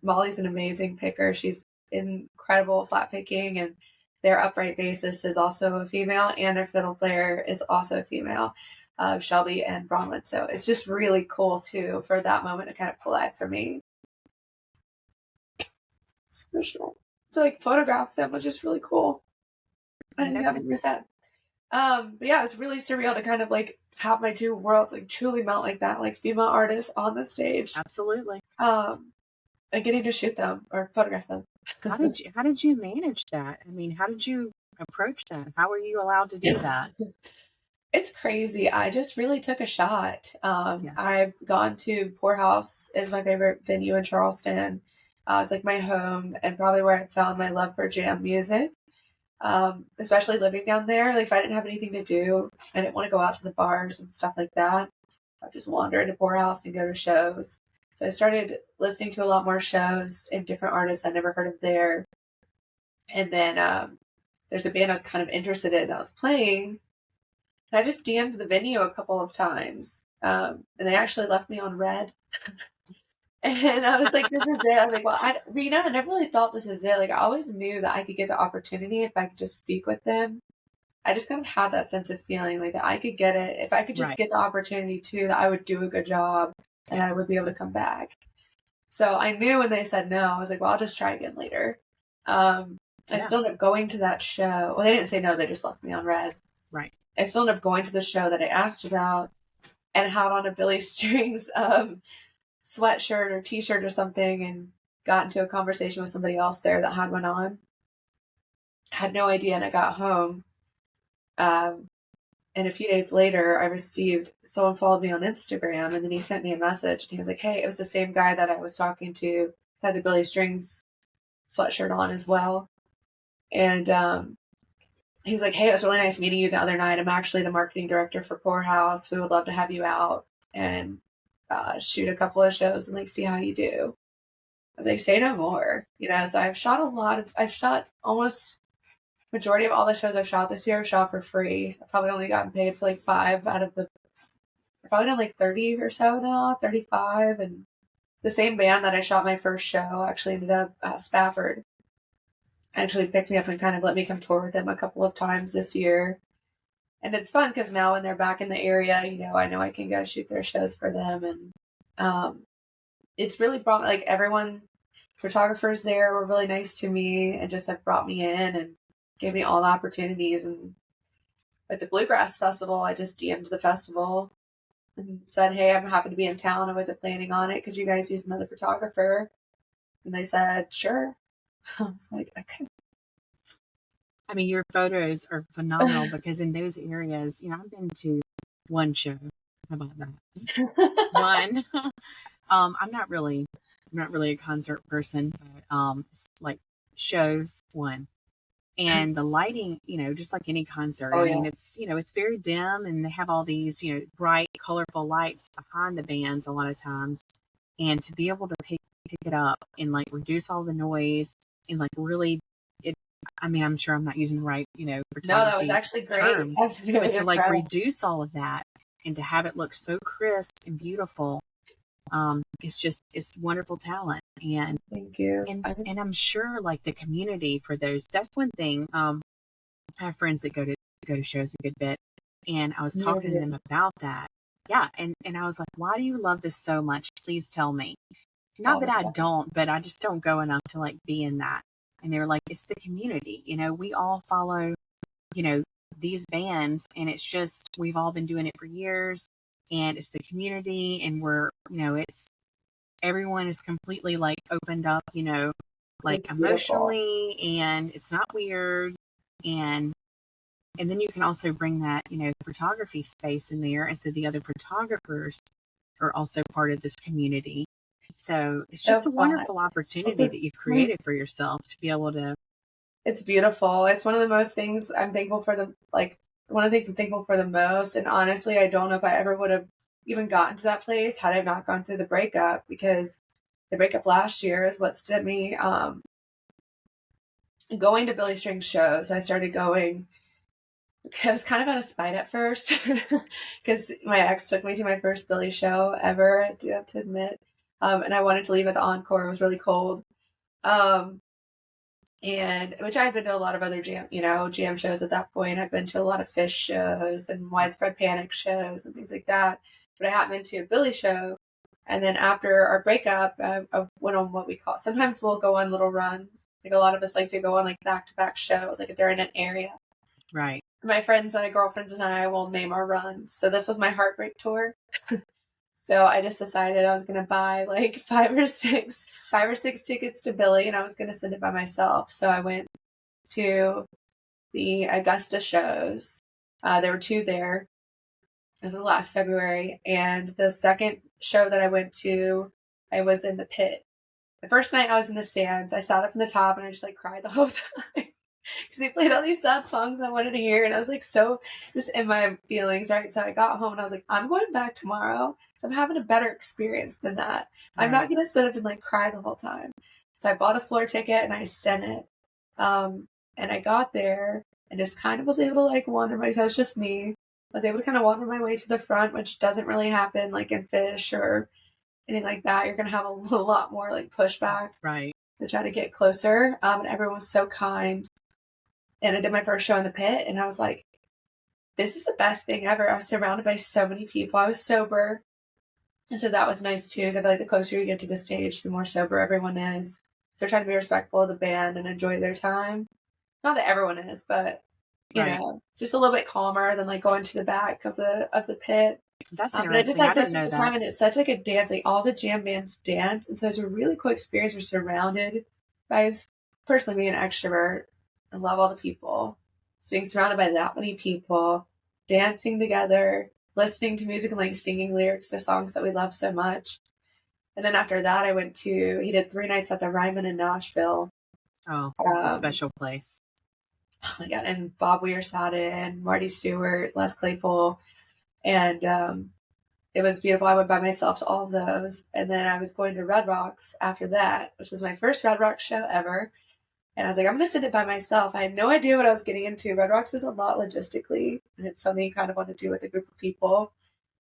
Molly's an amazing picker. She's incredible flat picking, and their upright bassist is also a female, and their fiddle player is also a female, Shelby and Bronwyn. So it's just really cool too for that moment to kind of collide for me. It's emotional. So like photograph them was just really cool. I think that would be sad. But yeah, it was really surreal to kind of like have my 2 worlds like truly melt like that, like female artists on the stage. Absolutely. And getting to shoot them or photograph them. How did you manage that? I mean, how did you approach that? How were you allowed to do that? It's crazy. I just really took a shot. I've gone to Poorhouse is my favorite venue in Charleston. It's like my home and probably where I found my love for jam music. Especially living down there. Like if I didn't have anything to do, I didn't want to go out to the bars and stuff like that. I just wander into Poorhouse and go to shows. So I started listening to a lot more shows and different artists I never heard of there. And then there's a band I was kind of interested in that was playing. And I just DM'd the venue a couple of times. And they actually left me on red. And I was like, this is it. I was like, well, I never really thought this is it. Like, I always knew that I could get the opportunity if I could just speak with them. I just kind of had that sense of feeling like that I could get it. If I could just get the opportunity too, that I would do a good job and I would be able to come back. So I knew when they said no, I was like, well, I'll just try again later. I still ended up going to that show. Well, they didn't say no. They just left me on red. Right. I still ended up going to the show that I asked about and had on a Billy Strings sweatshirt or t-shirt or something and got into a conversation with somebody else there that had one on. Had no idea, and I got home. And a few days later, I received, someone followed me on Instagram, and then he sent me a message, and he was like, hey, it was the same guy that I was talking to, had the Billy Strings sweatshirt on as well. And he was like, hey, it was really nice meeting you the other night. I'm actually the marketing director for Poorhouse. We would love to have you out and shoot a couple of shows and like see how you do. I was like, say no more. So I've shot almost majority of all the shows I've shot this year. I've shot for free. I've probably only gotten paid for like 5 out of I've probably done like 30 or so now, 35. And the same band that I shot my first show actually ended up, Spafford, actually picked me up and kind of let me come tour with them a couple of times this year. And it's fun because now when they're back in the area, I know I can go shoot their shows for them. And it's really brought, like, everyone, photographers there were really nice to me and just have brought me in and gave me all the opportunities. And at the Bluegrass Festival, I just DM'd the festival and said, hey, I'm happy to be in town. I wasn't planning on it. Could you guys use another photographer? And they said, sure. So I was like, okay. I mean, your photos are phenomenal because in those areas, I've been to one show. How about that? One. I'm not really a concert person, but it's like shows one. And the lighting, just like any concert, Oh, I yeah. mean, it's very dim and they have all these, bright, colorful lights behind the bands a lot of times. And to be able to pick it up and like reduce all the noise and like really, I mean, I'm sure I'm not using the right, No, photography that was actually great. terms, I was really but to like impressed. reduce all of that and to have it look so crisp and beautiful, it's wonderful talent. And Thank you. and I'm sure like the community for those, that's one thing. I have friends that go to shows a good bit, and I was talking to them about that. Yeah, and I was like, why do you love this so much? Please tell me. Not that I don't, but I just don't go enough to like be in that. And they were like, it's the community. We all follow, these bands, and it's just we've all been doing it for years, and it's the community, and we're, it's everyone is completely like opened up, like It's beautiful. emotionally, and it's not weird. And then you can also bring that, photography space in there. And so the other photographers are also part of this community. So it's just So a fun. wonderful opportunity that you've created for yourself to be able to. It's beautiful. It's one of the most things I'm thankful for one of the things I'm thankful for the most. And honestly, I don't know if I ever would have even gotten to that place had I not gone through the breakup, because the breakup last year is what stood me going to Billy String shows. I started going. I was kind of out of spite at first because my ex took me to my first Billy show ever, I do have to admit. And I wanted to leave at the encore. It was really cold. And which I've been to a lot of other jam shows at that point. I've been to a lot of Fish shows and Widespread Panic shows and things like that. But I happened to a Billy show. And then after our breakup, I went on what we call, sometimes we'll go on little runs. Like a lot of us like to go on like back-to-back shows, like if they're in an area. Right. My friends and my girlfriends and I will name our runs. So this was my heartbreak tour. So I just decided I was going to buy like five or six tickets to Billy, and I was going to send it by myself. So I went to the Augusta shows. There were two there. This was last February. And the second show that I went to, I was in the pit. The first night I was in the stands. I sat up in the top and I just like cried the whole time. Because they played all these sad songs I wanted to hear, and I was like so just in my feelings, right? So I got home and I was like, I'm going back tomorrow, so I'm having a better experience than that. I'm not gonna sit up and like cry the whole time. So I bought a floor ticket and I sent it. And I got there and just kind of was able to like wander myself. It's just me. I was able to kind of wander my way to the front, which doesn't really happen like in Fish or anything like that. You're gonna have a lot more like pushback, right, to try to get closer. And everyone was so kind. And I did my first show in the pit, and I was like, this is the best thing ever. I was surrounded by so many people. I was sober. And so that was nice too. I feel like the closer you get to the stage, the more sober everyone is. So trying to be respectful of the band and enjoy their time. Not that everyone is, but you know, just a little bit calmer than like going to the back of the pit. That's But I did interesting. that I didn't know the that. time, and it's such like a dance. Like all the jam bands dance, and so it's a really cool experience. You're surrounded by, personally being an extrovert, I love all the people. So being surrounded by that many people, dancing together, listening to music and like singing lyrics to songs that we love so much. And then after that, he did 3 nights at the Ryman in Nashville. Oh, that's a special place. Oh my God. And Bob Weir sat in, Marty Stewart, Les Claypool. And it was beautiful. I went by myself to all of those. And then I was going to Red Rocks after that, which was my first Red Rocks show ever. And I was like, I'm going to send it by myself. I had no idea what I was getting into. Red Rocks is a lot logistically, and it's something you kind of want to do with a group of people.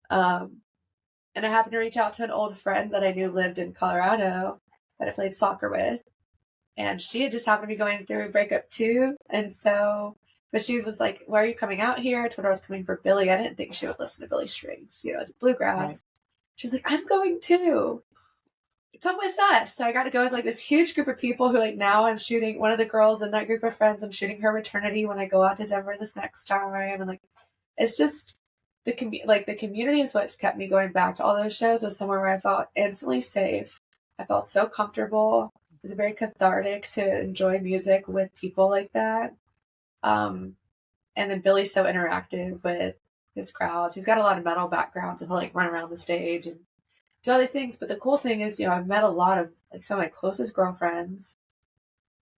And I happened to reach out to an old friend that I knew lived in Colorado that I played soccer with. And she had just happened to be going through a breakup too. And so, but she was like, why are you coming out here? I told her I was coming for Billy. I didn't think she would listen to Billy Strings. It's bluegrass. Right. She was like, I'm going too. Come with us. So I got to go with like this huge group of people who like now I'm shooting one of the girls in that group of friends. I'm shooting her maternity when I go out to Denver this next time. And like, it's just the community is what's kept me going back to all those shows. Was somewhere where I felt instantly safe. I felt so comfortable. It was very cathartic to enjoy music with people like that. And then Billy's so interactive with his crowds. He's got a lot of metal backgrounds, and he'll like run around the stage and do all these things. But the cool thing is, I've met a lot of like some of my closest girlfriends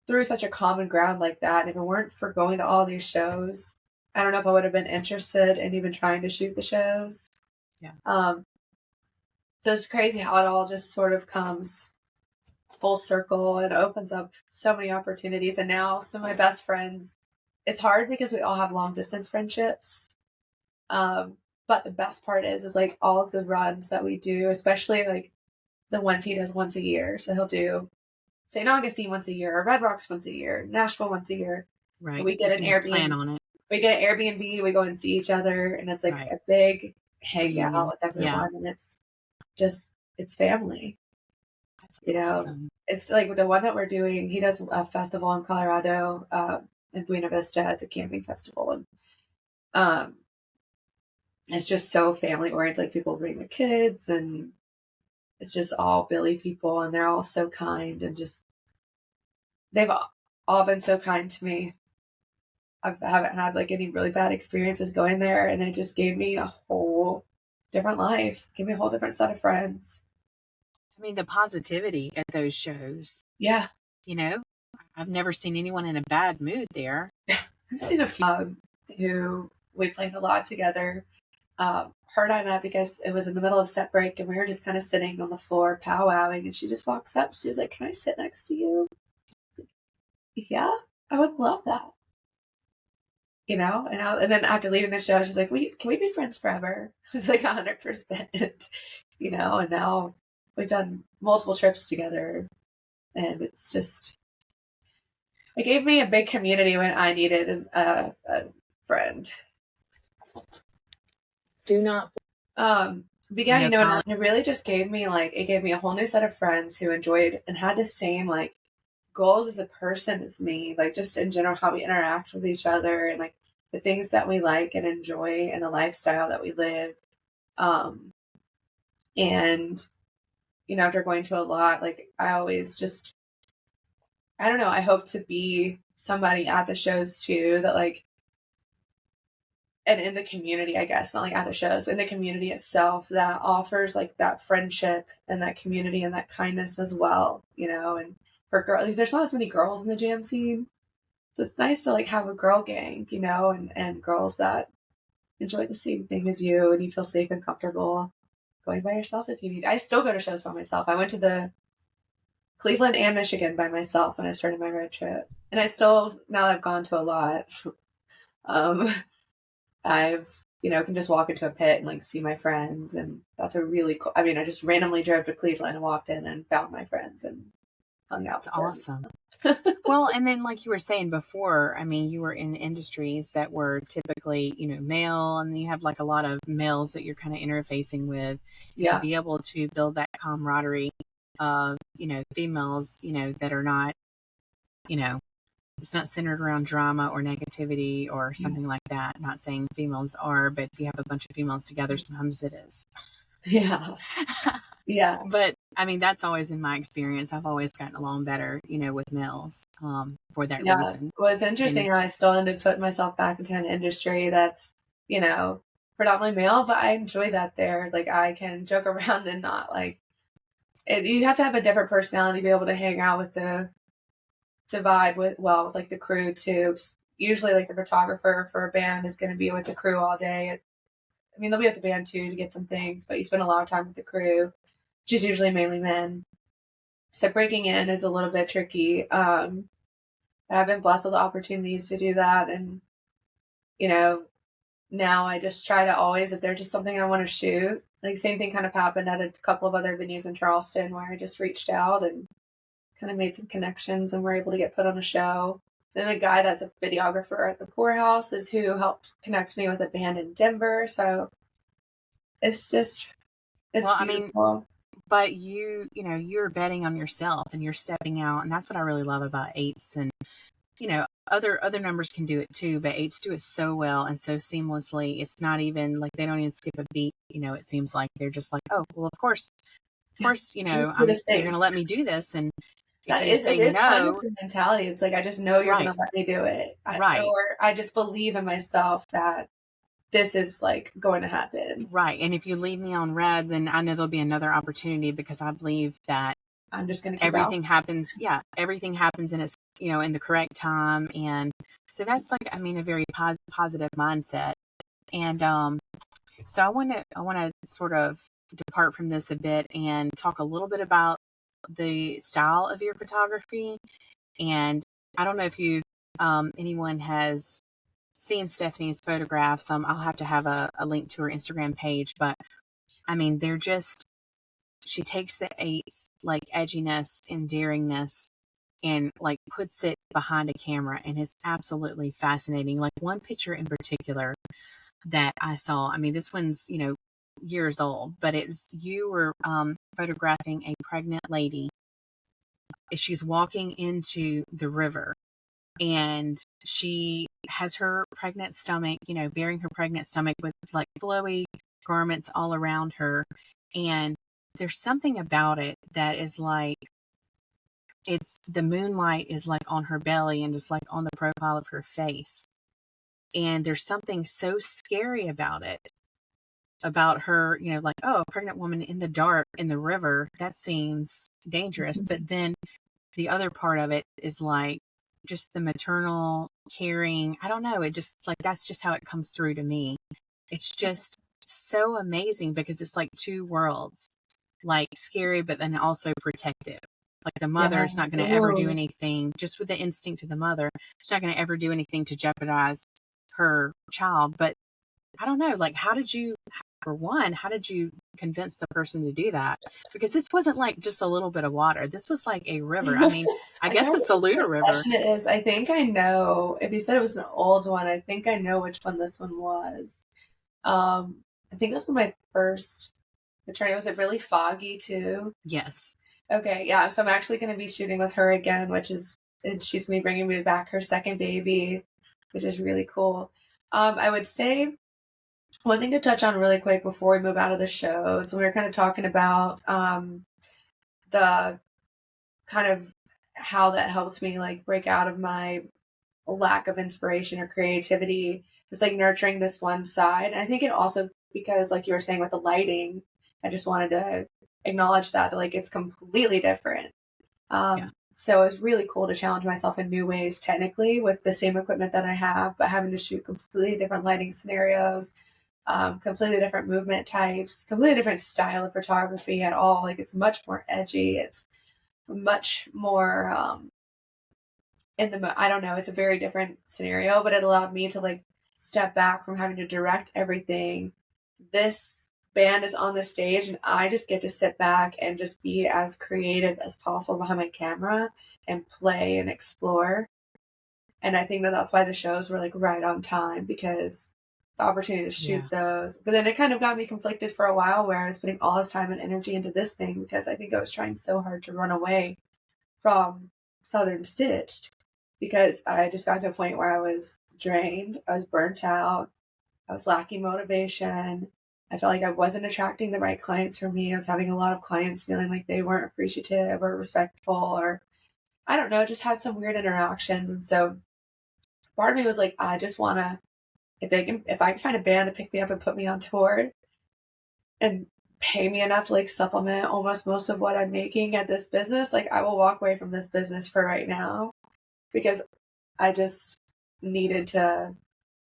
through such a common ground like that. And if it weren't for going to all these shows, I don't know if I would have been interested in even trying to shoot the shows. Yeah. So it's crazy how it all just sort of comes full circle and opens up so many opportunities. And now some of my best friends, it's hard because we all have long distance friendships. But the best part is like all of the runs that we do, especially like the ones he does once a year. So he'll do St. Augustine once a year, or Red Rocks once a year, Nashville once a year. Right. And we get an Airbnb. Plan on it. We get an Airbnb. We go and see each other, and it's like a big hangout with everyone, and it's family. That's awesome. It's like the one that we're doing. He does a festival in Colorado, in Buena Vista. It's a camping festival, and it's just so family oriented. Like people bring their kids, and it's just all Billy people, and they're all so kind, and just they've all been so kind to me. I haven't had like any really bad experiences going there, and it just gave me a whole different life, gave me a whole different set of friends. I mean, the positivity at those shows. Yeah. I've never seen anyone in a bad mood there. I've seen a few who we played a lot together. Her and I met because it was in the middle of set break, and we were just kind of sitting on the floor powwowing, and she just walks up. She was like, "Can I sit next to you?" Like, yeah, I would love that. And then after leaving the show, she's like, can we be friends forever? I was like 100%, and now we've done multiple trips together, and it's just, it gave me a big community when I needed a friend. Do not. But yeah, it really just gave me a whole new set of friends who enjoyed and had the same like goals as a person as me, like just in general how we interact with each other, and like the things that we like and enjoy, and the lifestyle that we live. And after going to a lot, like I always just, I don't know, I hope to be somebody at the shows too that like, and in the community, I guess, not like at the shows, but in the community itself, that offers like that friendship and that community and that kindness as well, and for girls, there's not as many girls in the jam scene. So it's nice to like have a girl gang, and girls that enjoy the same thing as you, and you feel safe and comfortable going by yourself if you need. I still go to shows by myself. I went to the Cleveland and Michigan by myself when I started my road trip. And I still, now I've gone to a lot, I've, can just walk into a pit and like see my friends. And that's a really cool, I just randomly drove to Cleveland and walked in and found my friends and hung out. That's awesome. Well, and then like you were saying before, you were in industries that were typically, male, and you have like a lot of males that you're kind of interfacing with. Yeah. To be able to build that camaraderie of, females, that are not, it's not centered around drama or negativity or something like that. Not saying females are, but if you have a bunch of females together, sometimes it is. Yeah. Yeah. But that's always in my experience. I've always gotten along better, with males, for that reason. Well, it's interesting how I still ended up putting myself back into an industry that's, predominantly male, but I enjoy that there. Like I can joke around and not like it. You have to have a different personality to be able to hang out with to vibe with like the crew too. Usually like the photographer for a band is going to be with the crew all day. They'll be with the band too to get some things, but you spend a lot of time with the crew, which is usually mainly men. So breaking in is a little bit tricky. I've been blessed with the opportunities to do that. And, now I just try to always, if there's just something I want to shoot, like same thing kind of happened at a couple of other venues in Charleston where I just reached out and kind of made some connections and were able to get put on a show. Then the guy that's a videographer at the Poorhouse is who helped connect me with a band in Denver. So it's beautiful. But you're betting on yourself and you're stepping out. And that's what I really love about Eights and other numbers can do it too, but 8s do it so well and so seamlessly. It's not even like they don't even skip a beat. It seems like they're just like, oh, well, of course, Yeah. you're Just do this going thing. to let me do this. And if That you is, it say is kind of no, the mentality. It's like, I just know you're right, going to let me do it. right, Or I just believe in myself that this is like going to happen. right. And if you leave me on red, then I know there'll be another opportunity because I believe that I'm just going to keep everything asking. happens. Yeah. Everything happens in its, in the correct time. And so that's like, a very positive mindset. And, so I want to sort of depart from this a bit and talk a little bit about the style of your photography. And I don't know if anyone has seen Stephanie's photographs. I'll have to have a link to her Instagram page, but they're just, she takes the 8s, like edginess and daringness, and like puts it behind a camera, and it's absolutely fascinating. Like one picture in particular that I saw, this one's, years old, but you were photographing a pregnant lady. She's walking into the river, and she has her pregnant stomach, bearing her pregnant stomach with like flowy garments all around her. And there's something about it that is like, it's the moonlight is like on her belly and just like on the profile of her face. And there's something so scary about it, about her, like, oh, a pregnant woman in the dark in the river, that seems dangerous. But then the other part of it is like just the maternal caring. I don't know. It just like, that's just how it comes through to me. It's just so amazing because it's like two worlds, like scary, but then also protective. Like the mother Yeah. is not going to ever do anything, just with the instinct of the mother. She's not going to ever do anything to jeopardize her child. But I don't know, like, how did you convince the person to do that? Because this wasn't like just a little bit of water. This was like a river. I I'm trying guess to it's the think Luda what River. session it is. I think I know. If you said it was an old one, I think I know which one this one was. I think it was my first return. Was it really foggy too? Yes. Okay, yeah. So I'm actually going to be shooting with her again, and she's going to be bringing me back her second baby, which is really cool. I would say one thing to touch on really quick before we move out of the show. So we were kind of talking about the kind of how that helped me like break out of my lack of inspiration or creativity, just like nurturing this one side. And I think it also, because like you were saying with the lighting, I just wanted to acknowledge that like it's completely different. Yeah. So it was really cool to challenge myself in new ways, technically with the same equipment that I have, but having to shoot completely different lighting scenarios, completely different movement types, completely different style of photography at all. Like it's much more edgy. It's much more I don't know, it's a very different scenario, but it allowed me to like step back from having to direct everything. This band is on the stage and I just get to sit back and just be as creative as possible behind my camera and play and explore. And I think that that's why the shows were like right on time, because the opportunity to shoot those. But then it kind of got me conflicted for a while where I was putting all this time and energy into this thing because I think I was trying so hard to run away from Southern Stitched, because I just got to a point where I was drained, I was burnt out, I was lacking motivation. I felt like I wasn't attracting the right clients for me. I was having a lot of clients feeling like they weren't appreciative or respectful, or I don't know, just had some weird interactions. And so part of me was like, I just want to, if I can find a band to pick me up and put me on tour and pay me enough to like supplement almost most of what I'm making at this business, like I will walk away from this business for right now, because I just needed to,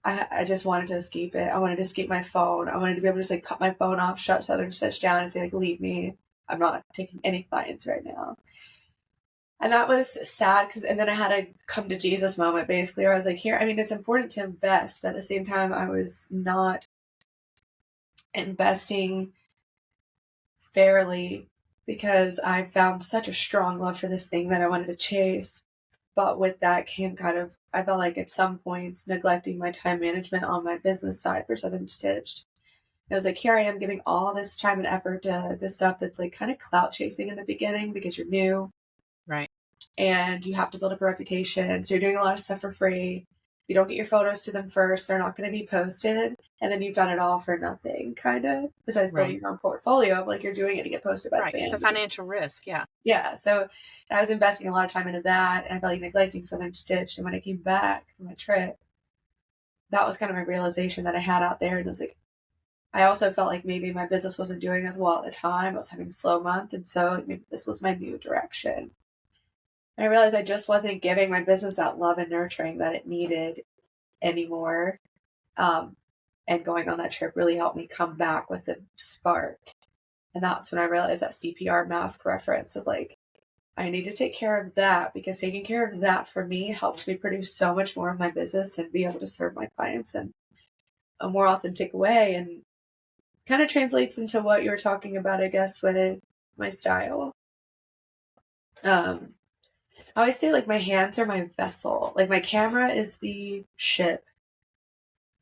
I just wanted to escape it. I wanted to escape my phone. I wanted to be able to just like cut my phone off, shut Southern Stitch down and say like, leave me. I'm not taking any clients right now. And that was sad and then I had a come to Jesus moment basically where I was like, here, it's important to invest, but at the same time, I was not investing fairly because I found such a strong love for this thing that I wanted to chase. But with that came I felt like at some points neglecting my time management on my business side for Southern Stitched. It was like, here I am giving all this time and effort to this stuff that's like kind of clout chasing in the beginning because you're new. Right. and you have to build up a reputation. So you're doing a lot of stuff for free. If you don't get your photos to them first, they're not going to be posted. And then you've done it all for nothing, kind of, besides building your own portfolio. But like, you're doing it to get posted by the band. It's a financial risk. Yeah. Yeah. So I was investing a lot of time into that, and I felt like neglecting Southern Stitch. And when I came back from my trip, that was kind of my realization that I had out there. And it was like, I also felt like maybe my business wasn't doing as well at the time. I was having a slow month. And so like, maybe this was my new direction. And I realized I just wasn't giving my business that love and nurturing that it needed anymore. And going on that trip really helped me come back with a spark. And that's when I realized that CPR mask reference of like, I need to take care of that, because taking care of that for me helped me produce so much more of my business and be able to serve my clients in a more authentic way. And kind of translates into what you were talking about, I guess, with my style. I always say like my hands are my vessel. Like my camera is the ship.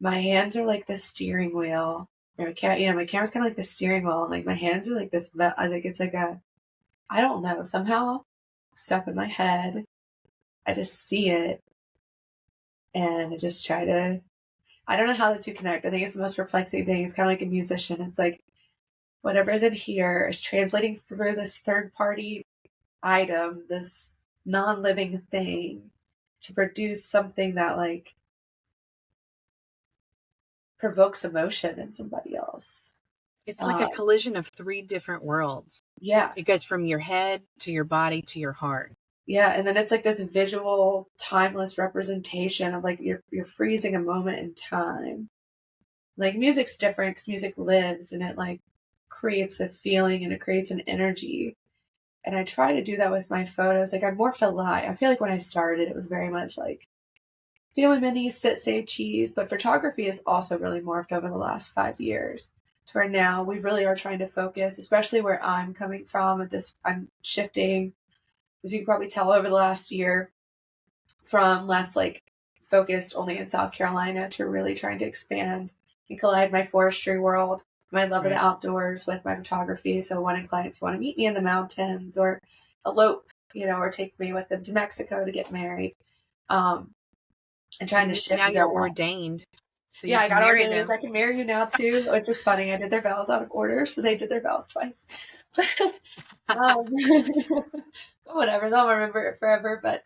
My hands are like the steering wheel. Or my camera's kind of like the steering wheel. And like my hands are like this. I think it's like I don't know. Somehow stuff in my head. I just see it, and I just try to. I don't know how the two connect. I think it's the most perplexing thing. It's kind of like a musician. It's like whatever is in here is translating through this third party item, this non-living thing, to produce something that like provokes emotion in somebody else. It's like a collision of three different worlds. Yeah. It goes from your head to your body to your heart. Yeah, and then it's like this visual, timeless representation of like you're freezing a moment in time. Like music's different because music lives, and it like creates a feeling and it creates an energy. And I try to do that with my photos. Like I morphed a lot. I feel like when I started, it was very much like family minis, sit, save, cheese. But photography has also really morphed over the last 5 years to where now we really are trying to focus, especially where I'm coming from. I'm shifting, as you can probably tell, over the last year, from less like focused only in South Carolina to really trying to expand and collide my forestry world, my love of the outdoors with my photography. So wanting clients who want to meet me in the mountains or elope, or take me with them to Mexico to get married. And trying to shift. Now you're ordained. So yeah, I got ordained. I can marry you now too, which is funny. I did their vows out of order, so they did their vows twice. Whatever, they'll remember it forever. But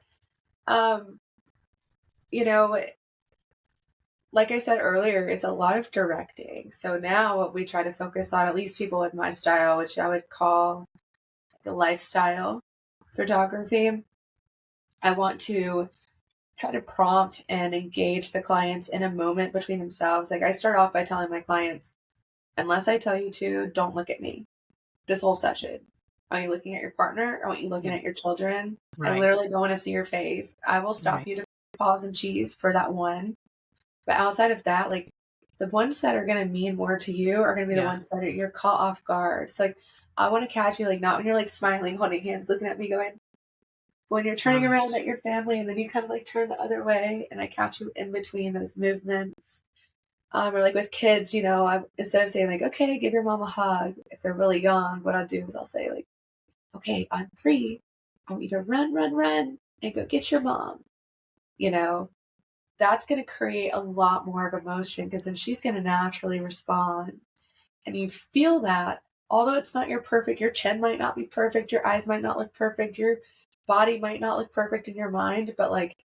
like I said earlier, it's a lot of directing. So now what we try to focus on, at least people with my style, which I would call like a lifestyle photography, I want to try to prompt and engage the clients in a moment between themselves. Like I start off by telling my clients, unless I tell you to, don't look at me this whole session. Are you looking at your partner? Or are you looking at your children? Right. I literally don't want to see your face. I will stop you to pause and cheese for that one. But outside of that, like the ones that are going to mean more to you are going to be the ones that you're caught off guard. So like, I want to catch you, like not when you're like smiling, holding hands, looking at me going, when you're turning around at your family and then you kind of like turn the other way, and I catch you in between those movements. Or like with kids, instead of saying like, okay, give your mom a hug, if they're really young, what I'll do is I'll say like, okay, on 3, I want you to run, and go get your mom. That's going to create a lot more of emotion, because then she's going to naturally respond. And you feel that, although it's not your chin might not be perfect, your eyes might not look perfect, your body might not look perfect in your mind, but like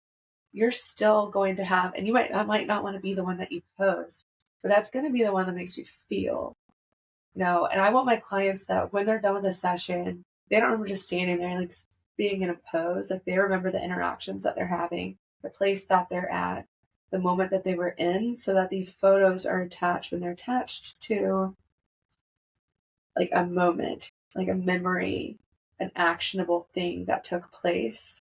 you're still going to have, and that might not want to be the one that you pose, but that's going to be the one that makes you feel, and I want my clients that when they're done with a session, they don't remember just standing there like being in a pose. Like they remember the interactions that they're having, the place that they're at, the moment that they were in, so that these photos are attached when they're attached to like a moment, like a memory, an actionable thing that took place.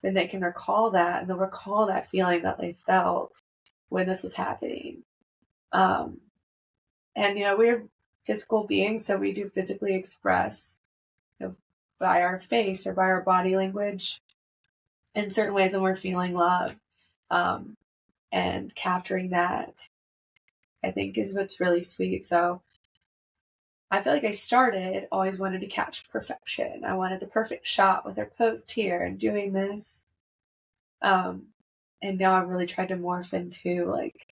Then they can recall that, and they'll recall that feeling that they felt when this was happening. And we're physical beings, so we do physically express by our face or by our body language in certain ways when we're feeling love. And capturing that, I think, is what's really sweet. So I feel like I started always wanted to catch perfection. I wanted the perfect shot with her posed here and doing this. Um, and now I've really tried to morph into like,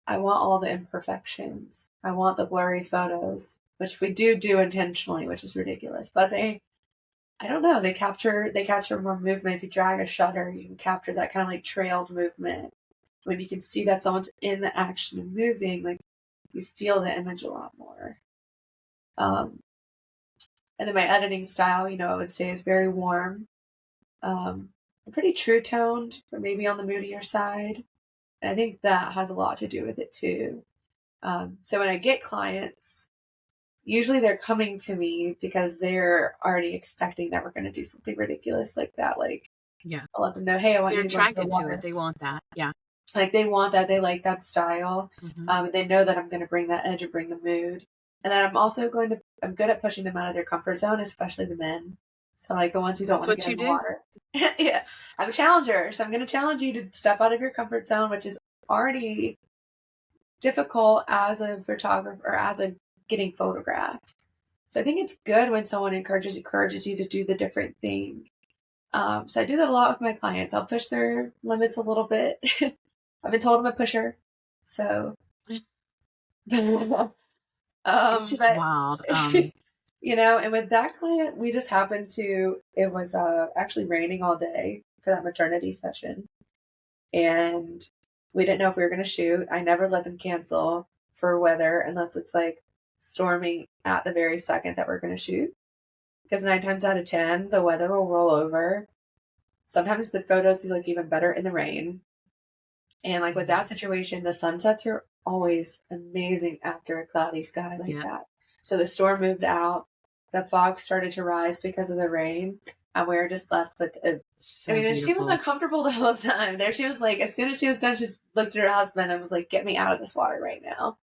I want all the imperfections. I want the blurry photos, which we do intentionally, which is ridiculous. But I don't know, they capture more movement. If you drag a shutter, you can capture that kind of like trailed movement. When you can see that someone's in the action and moving, like you feel the image a lot more. Um, and then my editing style, I would say is very warm, pretty true toned, but maybe on the moodier side. And I think that has a lot to do with it too. So when I get clients, usually they're coming to me because they're already expecting that we're going to do something ridiculous like that. Like, Yeah. I'll let them know, hey, I want They're you to go into the attracted to water. it. They want that. Yeah. Like they want that. They like that style. Mm-hmm. They know that I'm going to bring that edge and bring the mood. And then I'm good at pushing them out of their comfort zone, especially the men. So like the ones who don't That's want to what get you in the do. water. Yeah. I'm a challenger. So I'm going to challenge you to step out of your comfort zone, which is already difficult as a photographer or as a getting photographed. So I think it's good when someone encourages you to do the different thing. So I do that a lot with my clients. I'll push their limits a little bit. I've been told I'm a pusher, so It's just but wild. and with that client, we just happened to. It was actually raining all day for that maternity session, and we didn't know if we were going to shoot. I never let them cancel for weather unless it's like storming at the very second that we're going to shoot. Because 9 times out of 10, the weather will roll over. Sometimes the photos do look even better in the rain. And like with that situation, the sunsets are always amazing after a cloudy sky like that. So the storm moved out, the fog started to rise because of the rain, and we were just left with and she was uncomfortable the whole time. There she was like, as soon as she was done, she just looked at her husband and was like, get me out of this water right now.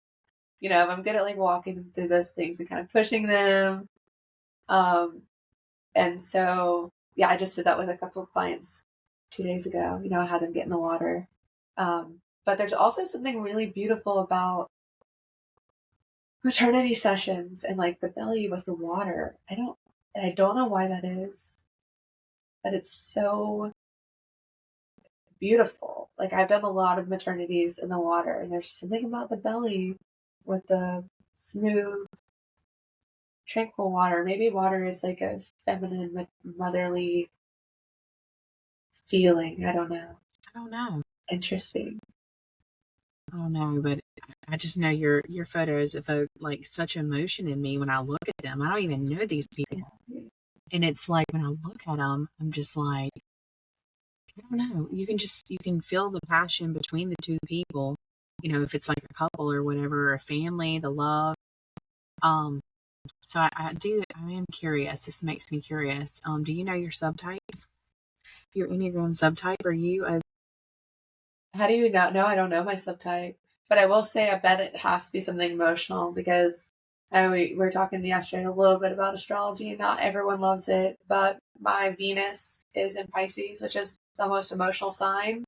I'm good at like walking them through those things and kind of pushing them. And so, yeah, I just did that with a couple of clients 2 days ago. I had them get in the water. But there's also something really beautiful about maternity sessions and like the belly with the water. I don't know why that is, but it's so beautiful. Like I've done a lot of maternities in the water, and there's something about the belly with the smooth, tranquil water. Maybe water is like a feminine, motherly feeling. I don't know. Interesting. I don't know, but I just know your photos evoke like such emotion in me when I look at them. I don't even know these people, and it's like when I look at them, I'm just like, I don't know. You can feel the passion between the two people. If it's like a couple or whatever, or a family, the love. So I am curious. This makes me curious. Do you know your subtype? Your Enneagram subtype? Are you a How do you not know? I don't know my subtype, but I will say I bet it has to be something emotional because we were talking yesterday a little bit about astrology, and not everyone loves it. But my Venus is in Pisces, which is the most emotional sign,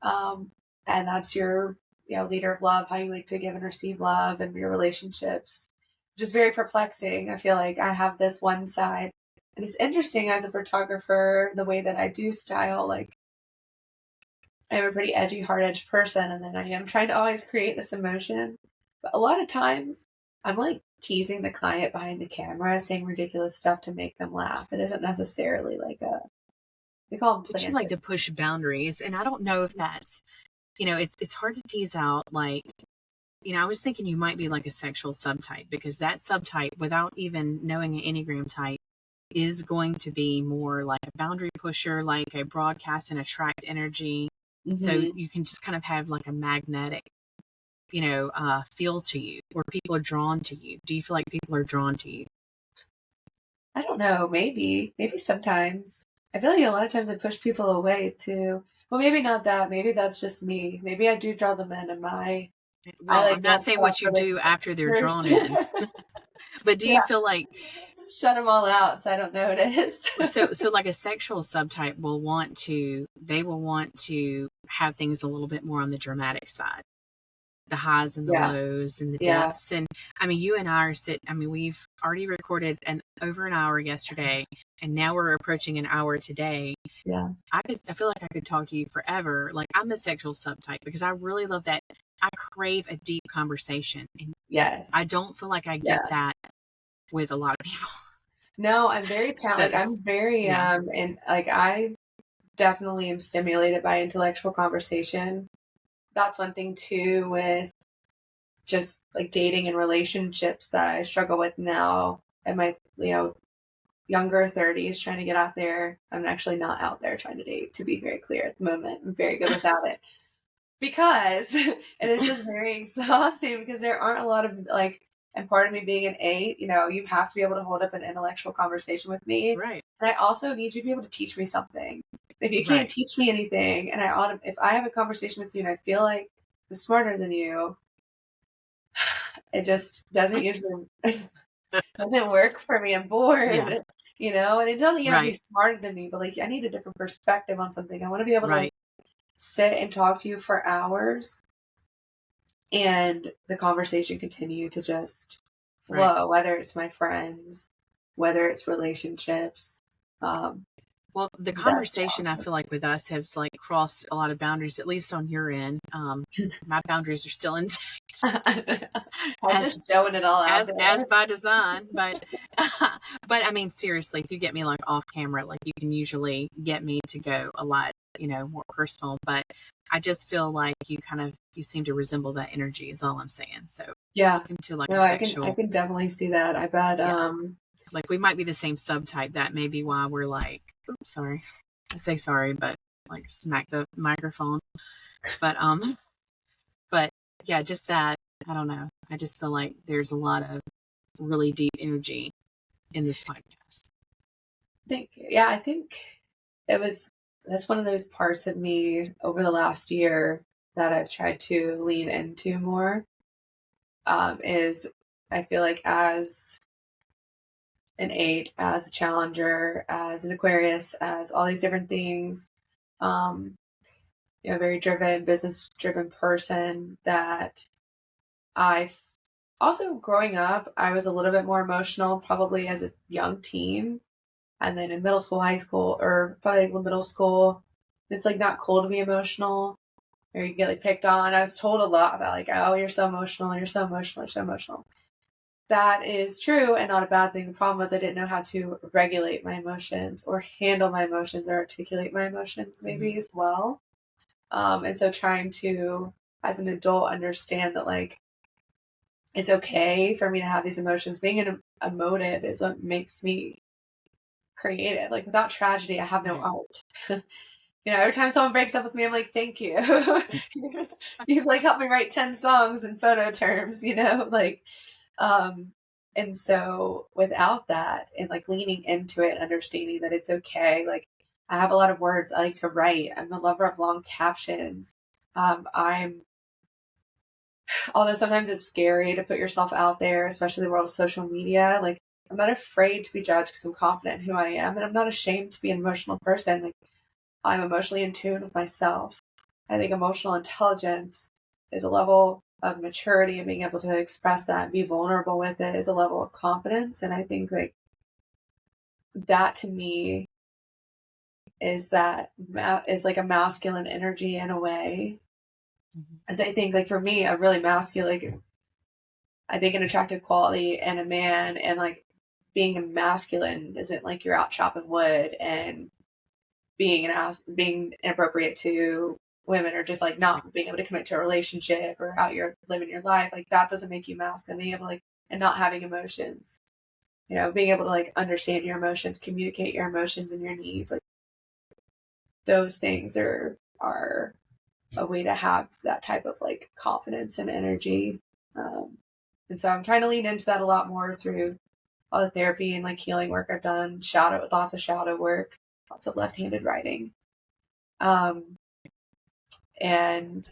and that's your leader of love, how you like to give and receive love, and your relationships, which is very perplexing. I feel like I have this one side, and it's interesting as a photographer the way that I do style, like. I'm a pretty edgy, hard-edged person, and then I am trying to always create this emotion. But a lot of times, I'm like teasing the client behind the camera, saying ridiculous stuff to make them laugh. It isn't necessarily like we call them but planted. you like to push boundaries, and I don't know if that's, it's hard to tease out. Like, I was thinking you might be like a sexual subtype, because that subtype, without even knowing an Enneagram type, is going to be more like a boundary pusher, like a broadcast and attract energy. Mm-hmm. So you can just kind of have like a magnetic, feel to you, where people are drawn to you. Do you feel like people are drawn to you? I don't know. Maybe sometimes. I feel like a lot of times I push people away too. Well, maybe not that. Maybe that's just me. Maybe I do draw them in, and well, I'm not saying what you do after they're drawn in, but do you feel like shut them all out so I don't notice? so like a sexual subtype will want to have things a little bit more on the dramatic side. the highs and the Yeah. lows and the Yeah. depths. And I mean, you and I are we've already recorded over an hour yesterday, and now we're approaching an hour today. Yeah. I feel like I could talk to you forever. Like, I'm a sexual subtype because I really love that. I crave a deep conversation. And Yes. I don't feel like I get that with a lot of people. No, I'm very So, I'm very yeah. and like I definitely am stimulated by intellectual conversation. That's one thing too with just like dating and relationships that I struggle with now in my, younger 30s, trying to get out there. I'm actually not out there trying to date, to be very clear at the moment. I'm very good without it. Because, and it's just very exhausting because there aren't a lot of like, and part of me being an 8, you have to be able to hold up an intellectual conversation with me. Right. And I also need you to be able to teach me something. If you can't Right. teach me anything, and if I have a conversation with you and I feel like I'm smarter than you, it just doesn't usually doesn't work for me. I'm bored, Yeah. and it doesn't you have to be Right. smarter than me, but like I need a different perspective on something. I want to be able to like Right. sit and talk to you for hours and the conversation continue to just Right. flow, whether it's my friends, whether it's relationships. Well, the conversation I feel like with us has like crossed a lot of boundaries, at least on your end. My boundaries are still intact. I'm just showing it all out as there. by design, but but I mean, seriously, if you get me like off camera, like you can usually get me to go a lot, more personal. But I just feel like you seem to resemble that energy is all I'm saying. So Yeah. into like No, a I sexual, can definitely see that. I bet. yeah, like we might be the same subtype. That may be why we're like, oops, sorry, I say sorry, but like smack the microphone. But but yeah, just that. I don't know. I just feel like there's a lot of really deep energy in this podcast. Thank you. Yeah, I think that's one of those parts of me over the last year that I've tried to lean into more. Is I feel like as an 8, as a challenger, as an Aquarius, as all these different things, um, very driven, business driven person that I also growing up, I was a little bit more emotional probably as a young teen. And then in middle school, high school, or probably like middle school, it's like not cool to be emotional or you get like picked on. I was told a lot about like, oh, you're so emotional, you're so emotional, you're so emotional. That is true and not a bad thing. The problem was I didn't know how to regulate my emotions or handle my emotions or articulate my emotions maybe as well. And so trying to, as an adult, understand that like it's okay for me to have these emotions. Being an emotive is what makes me creative. Like without tragedy, I have no art. Every time someone breaks up with me, I'm like, thank you. You've like helped me write 10 songs in photo terms, like, and so without that and like leaning into it, understanding that it's okay. Like I have a lot of words I like to write. I'm a lover of long captions. Although sometimes it's scary to put yourself out there, especially the world of social media, like I'm not afraid to be judged because I'm confident in who I am. And I'm not ashamed to be an emotional person. Like I'm emotionally in tune with myself. I think emotional intelligence is a level of maturity and being able to express that and be vulnerable with it is a level of confidence. And I think like that to me is is like a masculine energy in a way. As I think like for me, a really masculine, I think an attractive quality in a man and like being a masculine isn't like you're out chopping wood and being inappropriate to women or just like not being able to commit to a relationship or out you're living your life. Like that doesn't make you masculine. Being able to like and not having emotions. Being able to like understand your emotions, communicate your emotions and your needs. Like those things are a way to have that type of like confidence and energy. And so I'm trying to lean into that a lot more through all the therapy and like healing work I've done, lots of shadow work, lots of left-handed writing. And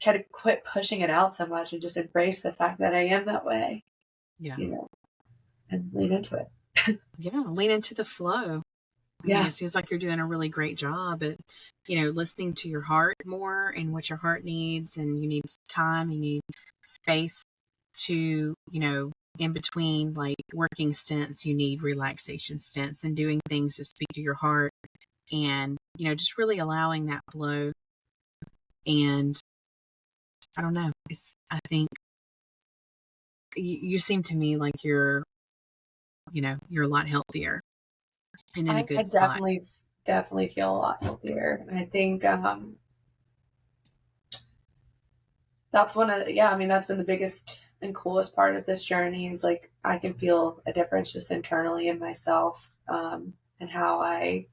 try to quit pushing it out so much and just embrace the fact that I am that way. Yeah. And lean into it. Yeah, lean into the flow. I mean, it seems like you're doing a really great job at, listening to your heart more and what your heart needs. And you need time, you need space to, in between like working stints, you need relaxation stints and doing things to speak to your heart and, just really allowing that flow. And I don't know, I think you seem to me like you're a lot healthier and in a I good spot. definitely feel a lot healthier. And I think that's that's been the biggest and coolest part of this journey is like I can feel a difference just internally in myself, and how I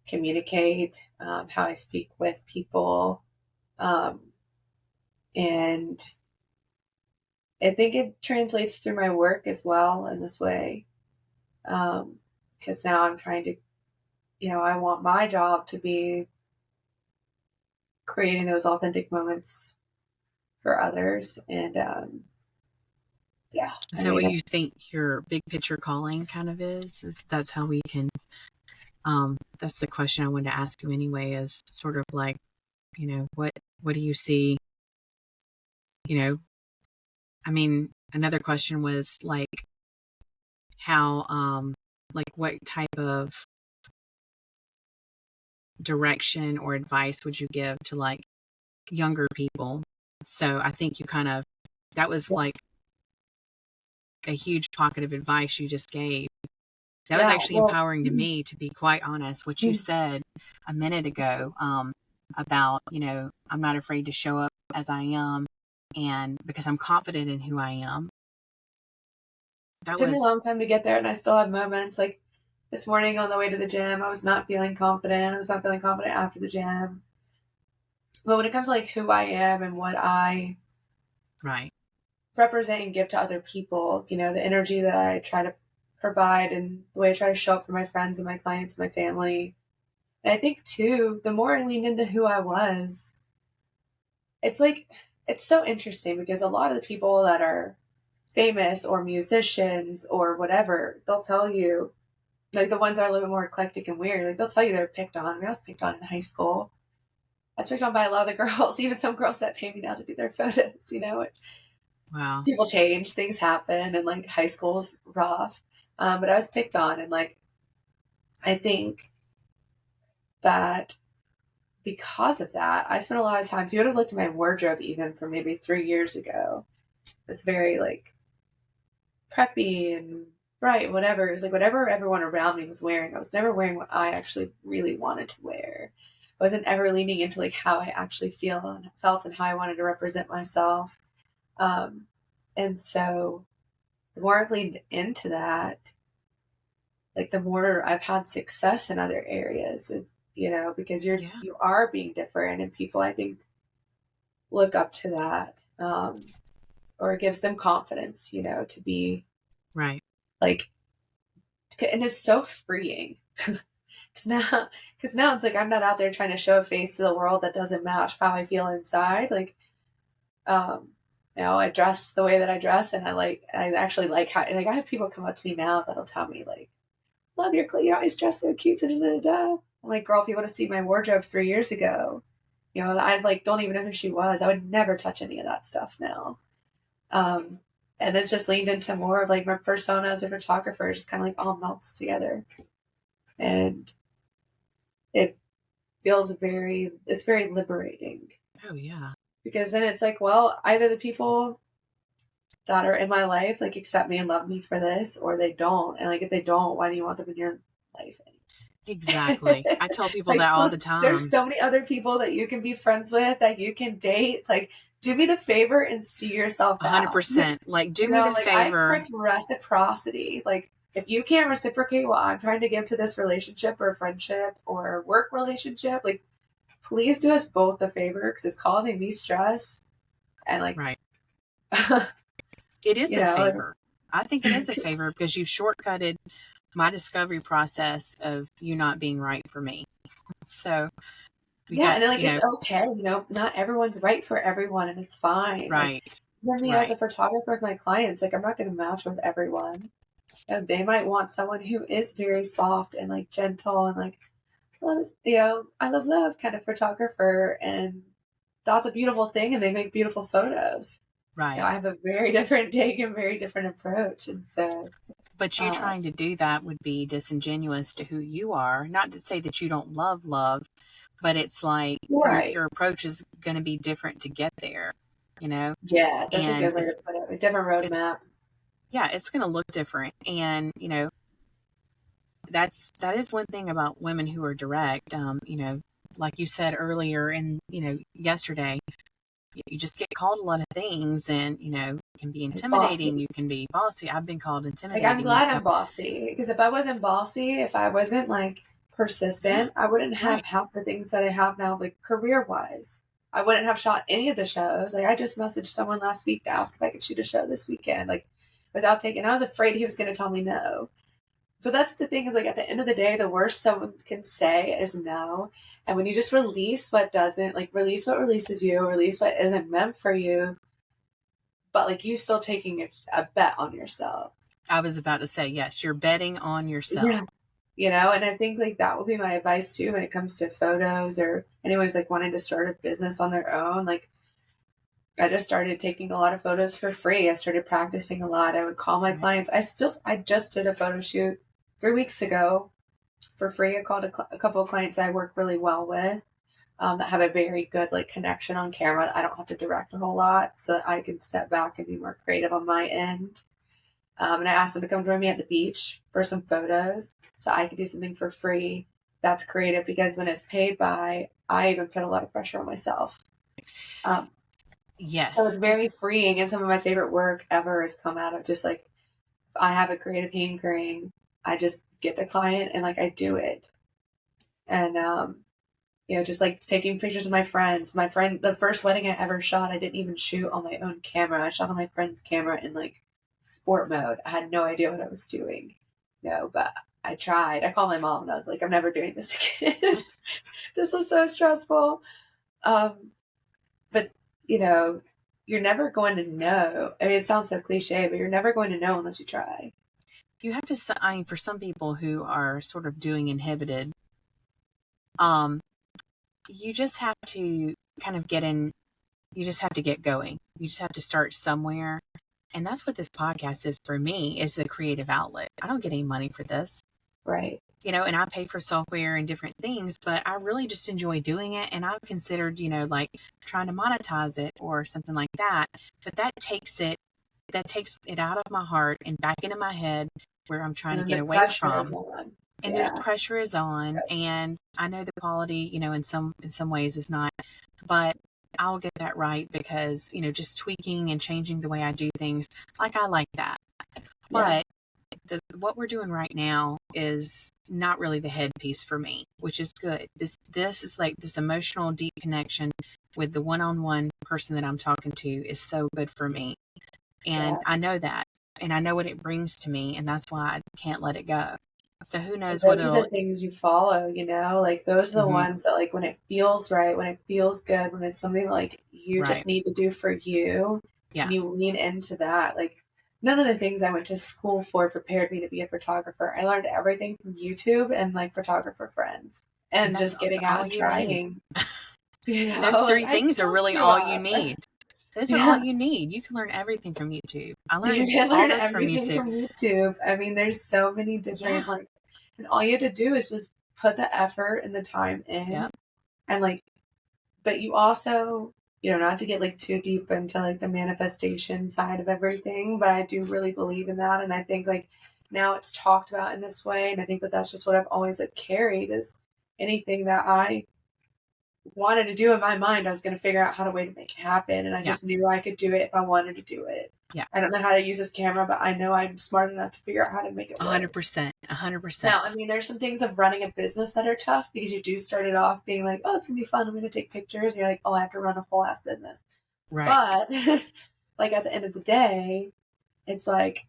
communicate, how I speak with people. And I think it translates through my work as well in this way. Because now I'm trying to, I want my job to be creating those authentic moments for others. And Is that what you think your big picture calling kind of is that's how we can, that's the question I wanted to ask you anyway, is sort of like, what do you see, I mean, another question was like how, like what type of direction or advice would you give to like younger people? So I think that was like a huge pocket of advice you just gave. That was actually empowering to me, to be quite honest. What you said a minute ago, about, I'm not afraid to show up as I am, and because I'm confident in who I am. It took me a long time to get there, and I still have moments. Like this morning on the way to the gym, I was not feeling confident. I was not feeling confident after the gym. But when it comes to like who I am and what I represent and give to other people, the energy that I try to provide and the way I try to show up for my friends and my clients and my family. And I think too, the more I leaned into who I was, it's so interesting because a lot of the people that are famous or musicians or whatever, they'll tell you, like the ones that are a little bit more eclectic and weird, like they'll tell you they're picked on. I mean, I was picked on in high school. I was picked on by a lot of the girls, even some girls that pay me now to do their photos, Wow. People change, things happen, and like high school's rough. But I was picked on, and like I think that because of that, I spent a lot of time. If you would have looked at my wardrobe even from maybe 3 years ago, it's very like preppy and bright, whatever. It was like whatever everyone around me was wearing. I was never wearing what I actually really wanted to wear. I wasn't ever leaning into like how I actually felt and how I wanted to represent myself. And so the more I've leaned into that, like the more I've had success in other areas, because you are being different, and people I think look up to that, or it gives them confidence, to be right. Like, and it's so freeing. Because now it's like I'm not out there trying to show a face to the world that doesn't match how I feel inside. Like, I dress the way that I dress, and I actually like how, like, I have people come up to me now that'll tell me like, love your clothes, you always dress so cute, da, da, da, da. I'm like, girl, if you want to see my wardrobe 3 years ago, I like don't even know who she was. I would never touch any of that stuff now. And it's just leaned into more of like my persona as a photographer, just kind of like all melts together. And it feels it's very liberating. Oh yeah. Because then it's like, well, either the people that are in my life like accept me and love me for this, or they don't. And like if they don't, why do you want them in your life anymore? Exactly. I tell people like, that all the time. There's so many other people that you can be friends with, that you can date. Like, do me the favor and see yourself out. 100%. Like, do me the favor. I expect reciprocity. Like, if you can't reciprocate what I'm trying to give to this relationship or friendship or work relationship, like, please do us both a favor, because it's causing me stress. And like, right. It is a favor. I think it is a favor because you've shortcutted my discovery process of you not being right for me. So and like it's okay, not everyone's right for everyone, and it's fine. Right. Like, even me as a photographer with my clients, like I'm not going to match with everyone. And they might want someone who is very soft and like gentle and like loves, I love kind of photographer, and that's a beautiful thing, and they make beautiful photos. Right. I have a very different take and very different approach, and so But you trying to do that would be disingenuous to who you are. Not to say that you don't love, but it's like right. your approach is going to be different to get there, Yeah, that's a and good way to put it. A different roadmap. it's going to look different. And, that is one thing about women who are direct. Like you said earlier and, yesterday, you just get called a lot of things, and, you can be intimidating. Bossy. You can be bossy. I've been called Like, I'm intimidating. And glad so, I'm bossy, because if I wasn't bossy, if I wasn't like yeah, persistent, I wouldn't right. have half the things that I have now, like career wise. I wouldn't have shot any of the shows. Like, I just messaged someone last week to ask if I could shoot a show this weekend, like without taking. I was afraid he was going to tell me no. But that's the thing, is like at the end of the day, the worst someone can say is no. And when you just release what doesn't, like release what releases you, release what isn't meant for you, but like you still taking a bet on yourself. I was about to say, yes, you're betting on yourself. Yeah. And I think like that would be my advice too when it comes to photos, or anyone's like wanting to start a business on their own. Like, I just started taking a lot of photos for free. I started practicing a lot. I would call my Right. clients. I just did a photo shoot 3 weeks ago for free. I called a couple of clients that I work really well with, that have a very good like connection on camera. I don't have to direct a whole lot, so that I can step back and be more creative on my end. And I asked them to come join me at the beach for some photos, so I could do something for free that's creative, because when it's paid by, I even put a lot of pressure on myself. Um, so Yes. it's very freeing, and some of my favorite work ever has come out of just like, I have a creative hankering, I just get the client and like I do it. And just like taking pictures of my friends. My friend, the first wedding I ever shot, I didn't even shoot on my own camera. I shot on my friend's camera in like sport mode. I had no idea what I was doing. No, but I tried. I called my mom and I was like, I'm never doing this again. This was so stressful. But you're never going to know. I mean, it sounds so cliche, but you're never going to know unless you try. You have to, for some people who are sort of doing inhibited, you just have to kind of you just have to get going. You just have to start somewhere. And that's what this podcast is for me, is a creative outlet. I don't get any money for this. Right. And I pay for software and different things, but I really just enjoy doing it. And I've considered, like trying to monetize it or something like that. But that takes it out of my heart and back into my head, where I'm trying And to then get the away pressure is from. on. And there's Yeah. pressure is on, and I know the quality, in some ways is not, but I'll get that right, because, just tweaking and changing the way I do things, like I like that. Yeah. But what we're doing right now is not really the headpiece for me, which is good. This is like this emotional deep connection with the one-on-one person that I'm talking to is so good for me. And Yeah. I know that, and I know what it brings to me, and that's why I can't let it go. So who knows what Those are it'll. the things you follow, like those are the Mhm. ones that like when it feels right, when it feels good, when it's something like you Right. just need to do for you, Yeah. and you lean into that. Like, none of the things I went to school for prepared me to be a photographer. I learned everything from YouTube and like photographer friends, And and that's just getting out all and you need. trying. Those Like three I things are still really screw all you up. need. Those are all Yeah. you need. You can learn everything from YouTube. I You learned can all learn this from everything YouTube. from YouTube. I mean, there's so many Yeah. different like, and all you have to do is just put the effort and the time in, Yep. and like, but you also, not to get like too deep into like the manifestation side of everything, but I do really believe in that, and I think like now it's talked about in this way, and I think that that's just what I've always like carried, is anything that I wanted to do in my mind, I was going to figure out how to way to make it happen, and I Yeah. just knew I could do it if I wanted to do it. Yeah. I don't know how to use this camera, but I know I'm smart enough to figure out how to make it work. 100%. 100%. Now, I mean, there's some things of running a business that are tough, because you do start it off being like, oh, it's going to be fun. I'm going to take pictures. And you're like, oh, I have to run a whole ass business. Right. But like at the end of the day, it's like,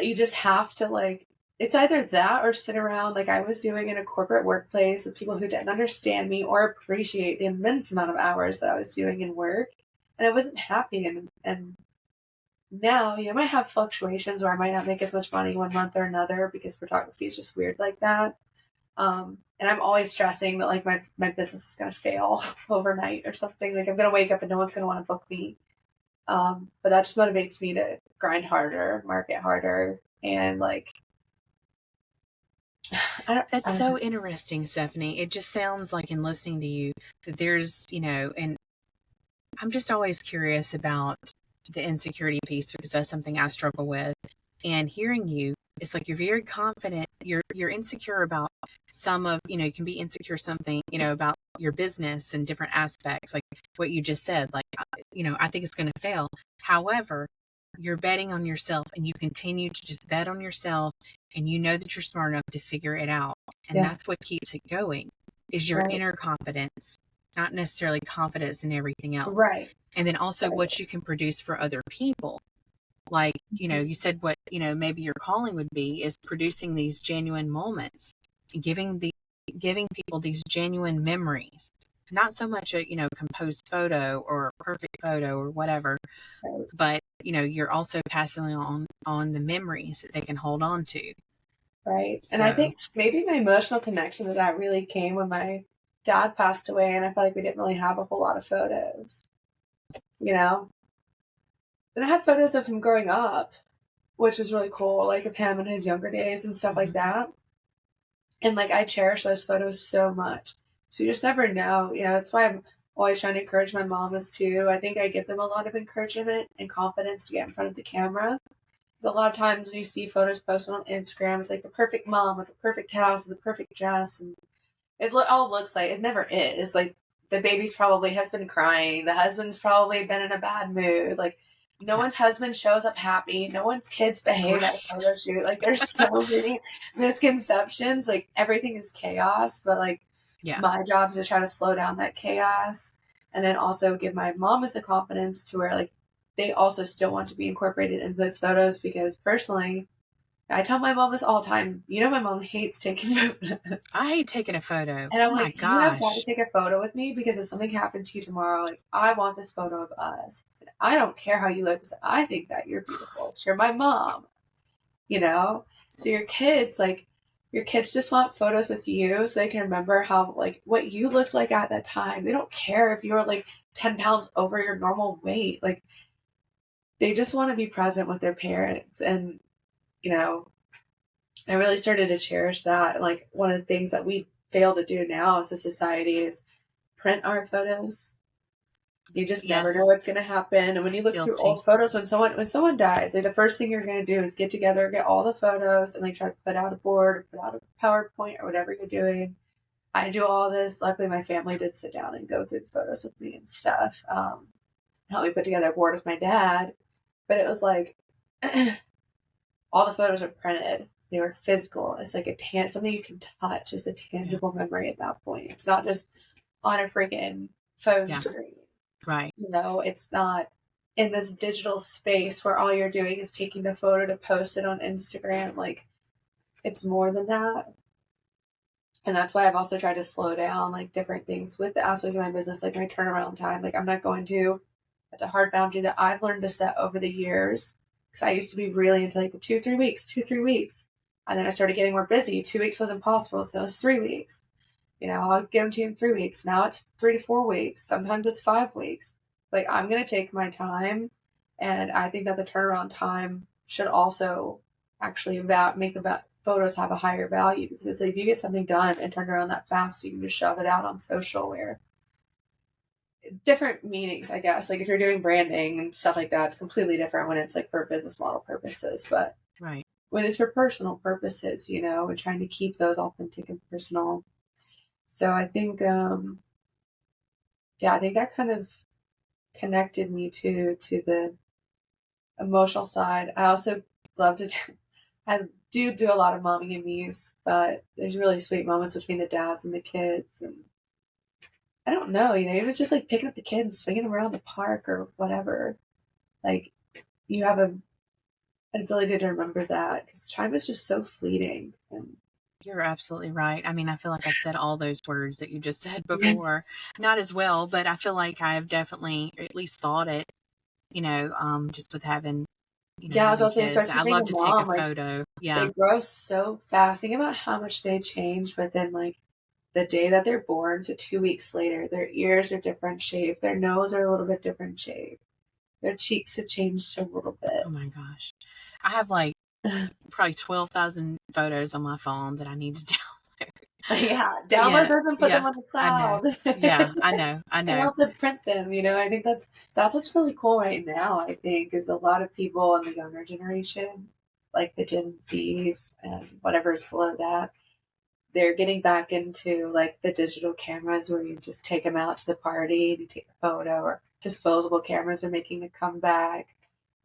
you just have to like, it's either that or sit around like I was doing in a corporate workplace with people who didn't understand me or appreciate the immense amount of hours that I was doing in work. And I wasn't happy. And Now, you know, I might have fluctuations where I might not make as much money one month or another because photography is just weird like that. And I'm always stressing that like my business is going to fail overnight or something. Like I'm going to wake up and no one's going to want to book me. But that just motivates me to grind harder, market harder, and like That's I don't so know. interesting, Stephanie. It just sounds like in listening to you that there's, and I'm just always curious about the insecurity piece because that's something I struggle with. And hearing you, it's like you're very confident. You're insecure about some of, you can be insecure something, about your business and different aspects, like what you just said. Like, I think it's going to fail. However, you're betting on yourself and you continue to just bet on yourself and you know that you're smart enough to figure it out. And Yeah, that's what keeps it going is your right, inner confidence, not necessarily confidence in everything else. right, And then also right. what you can produce for other people. Like, Mhm. you said what, maybe your calling would be is producing these genuine moments, giving people these genuine memories. Not so much a, composed photo or perfect photo or whatever, Right, but you're also passing on the memories that they can hold on to. right. And I So think maybe my emotional connection to that really came when my dad passed away, and I felt like we didn't really have a whole lot of photos, you know. And I had photos of him growing up, which was really cool, like of him in his younger days and stuff like mhm. that. And like I cherish those photos so much. So you just never know. You know, that's why I'm always trying to encourage my mamas too. I think I give them a lot of encouragement and confidence to get in front of the camera. Because a lot of times when you see photos posted on Instagram, it's like the perfect mom with the perfect house and the perfect dress, and all looks like it never is. Like the baby's probably has been crying, the husband's probably been in a bad mood. Like no Yeah. one's husband shows up happy, no one's kids behave at Right. a photo shoot. Like there's so many misconceptions. Like everything is chaos, but like Yeah. my job is to try to slow down that chaos and then also give my mamas the confidence to where like they also still want to be incorporated into those photos because personally I tell my mom this all the time. You know, my mom hates taking photos. I hate taking a photo. And Oh I'm my like, you have got to gosh. take a photo with me because if something happened to you tomorrow, like, I want this photo of us. And I don't care how you look. I think that you're beautiful. You're my mom, you know? So your kids just want photos with you so they can remember how, like, what you looked like at that time. They don't care if you were, like, 10 pounds over your normal weight. Like, they just want to be present with their parents. And, you know, I really started to cherish that. Like one of the things that we fail to do now as a society is print our photos. You just never know Yes. what's going to happen. And when you look through Guilty. old photos, when someone dies, like the first thing you're going to do is get together, get all the photos, and like try to put out a board or put out a PowerPoint or whatever you're doing. I do all this. Luckily, my family did sit down and go through the photos with me and stuff. Help me put together a board with my dad. But it was like all the photos are printed. They were physical. It's like something you can touch. It's a Yeah. tangible memory at that point. It's not just on a freaking phone Yeah. screen. Right. You know, it's not in this digital space where all you're doing is taking the photo to post it on Instagram. Like it's more than that. And that's why I've also tried to slow down like different things with the aspects of my business, like my turnaround time. Like I'm not going to. That's a hard boundary that I've learned to set over the years. Because I used to be really into like the 2 3 weeks, 2 3 weeks, and then I started getting more busy. 2 weeks was impossible, so it was 3 weeks. You know, I'll get them to you in 3 weeks. Now it's 3 to 4 weeks. Sometimes it's 5 weeks. Like I'm gonna take my time, and I think that the turnaround time should also actually make the photos have a higher value because it's like if you get something done and turned around that fast, so you can just shove it out on social where different meanings, I guess. Like if you're doing branding and stuff like that, it's completely different when it's like for business model purposes. But Right. when it's for personal purposes, you know, we're trying to keep those authentic and personal. So I think, yeah, I think that kind of connected me to the emotional side. I also love to. I do a lot of mommy and me's, but there's really sweet moments between the dads and the kids, and I don't know, you know, it was just like picking up the kid and swinging them around the park or whatever. Like you have an ability to remember that because time is just so fleeting. And You're absolutely right. I mean, I feel like I've said all those words that you just said yeah, before. Not as well, but I feel like I've definitely at least thought it, just with having Yeah, I was having also, kids. especially I being a love to take a mom, like photo. they Yeah. grow so fast. Think about how much they change within like the day that they're born to 2 weeks later. Their ears are different shape. Their nose are a little bit different shape. Their cheeks have changed a little Oh my gosh. I have like bit. probably 12,000 photos on my phone that I need to download. Yeah, download Yeah. those and put them Yeah. on the I know. cloud. Yeah. I know. I And know. also print them, I think that's what's really cool right now, I think, is a lot of people in the younger generation, like the Gen Zs and whatever's below that, they're getting back into like the digital cameras where you just take them out to the party and you take a photo, or disposable cameras are making a comeback.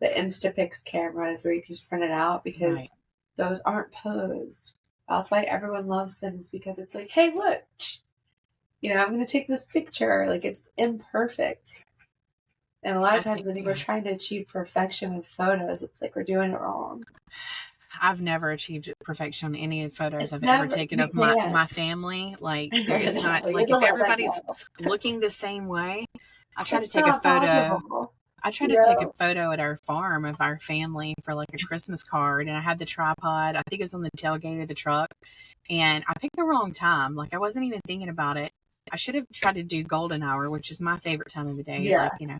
The Instapix cameras where you can just print it out Right. because those aren't posed. That's why everyone loves them, is because it's like, hey, look, I'm going to take this picture. Like, it's imperfect. And a lot of I times think, I think we're yeah. trying to achieve perfection with photos. It's like we're doing it wrong. I've never achieved perfection on any of the photos It's I've ever never, taken you of can't. my family. Like, there is not, No, you have like, to if let that everybody's go. looking the same way, I try to It's take a not photo. possible. I tried You to take a know? photo at our farm of our family for like a Christmas card, and I had the tripod. I think it was on the tailgate of the truck, and I picked the wrong time. Like, I wasn't even thinking about it. I should have tried to do golden hour, which is my favorite time of the day. Yeah. Like,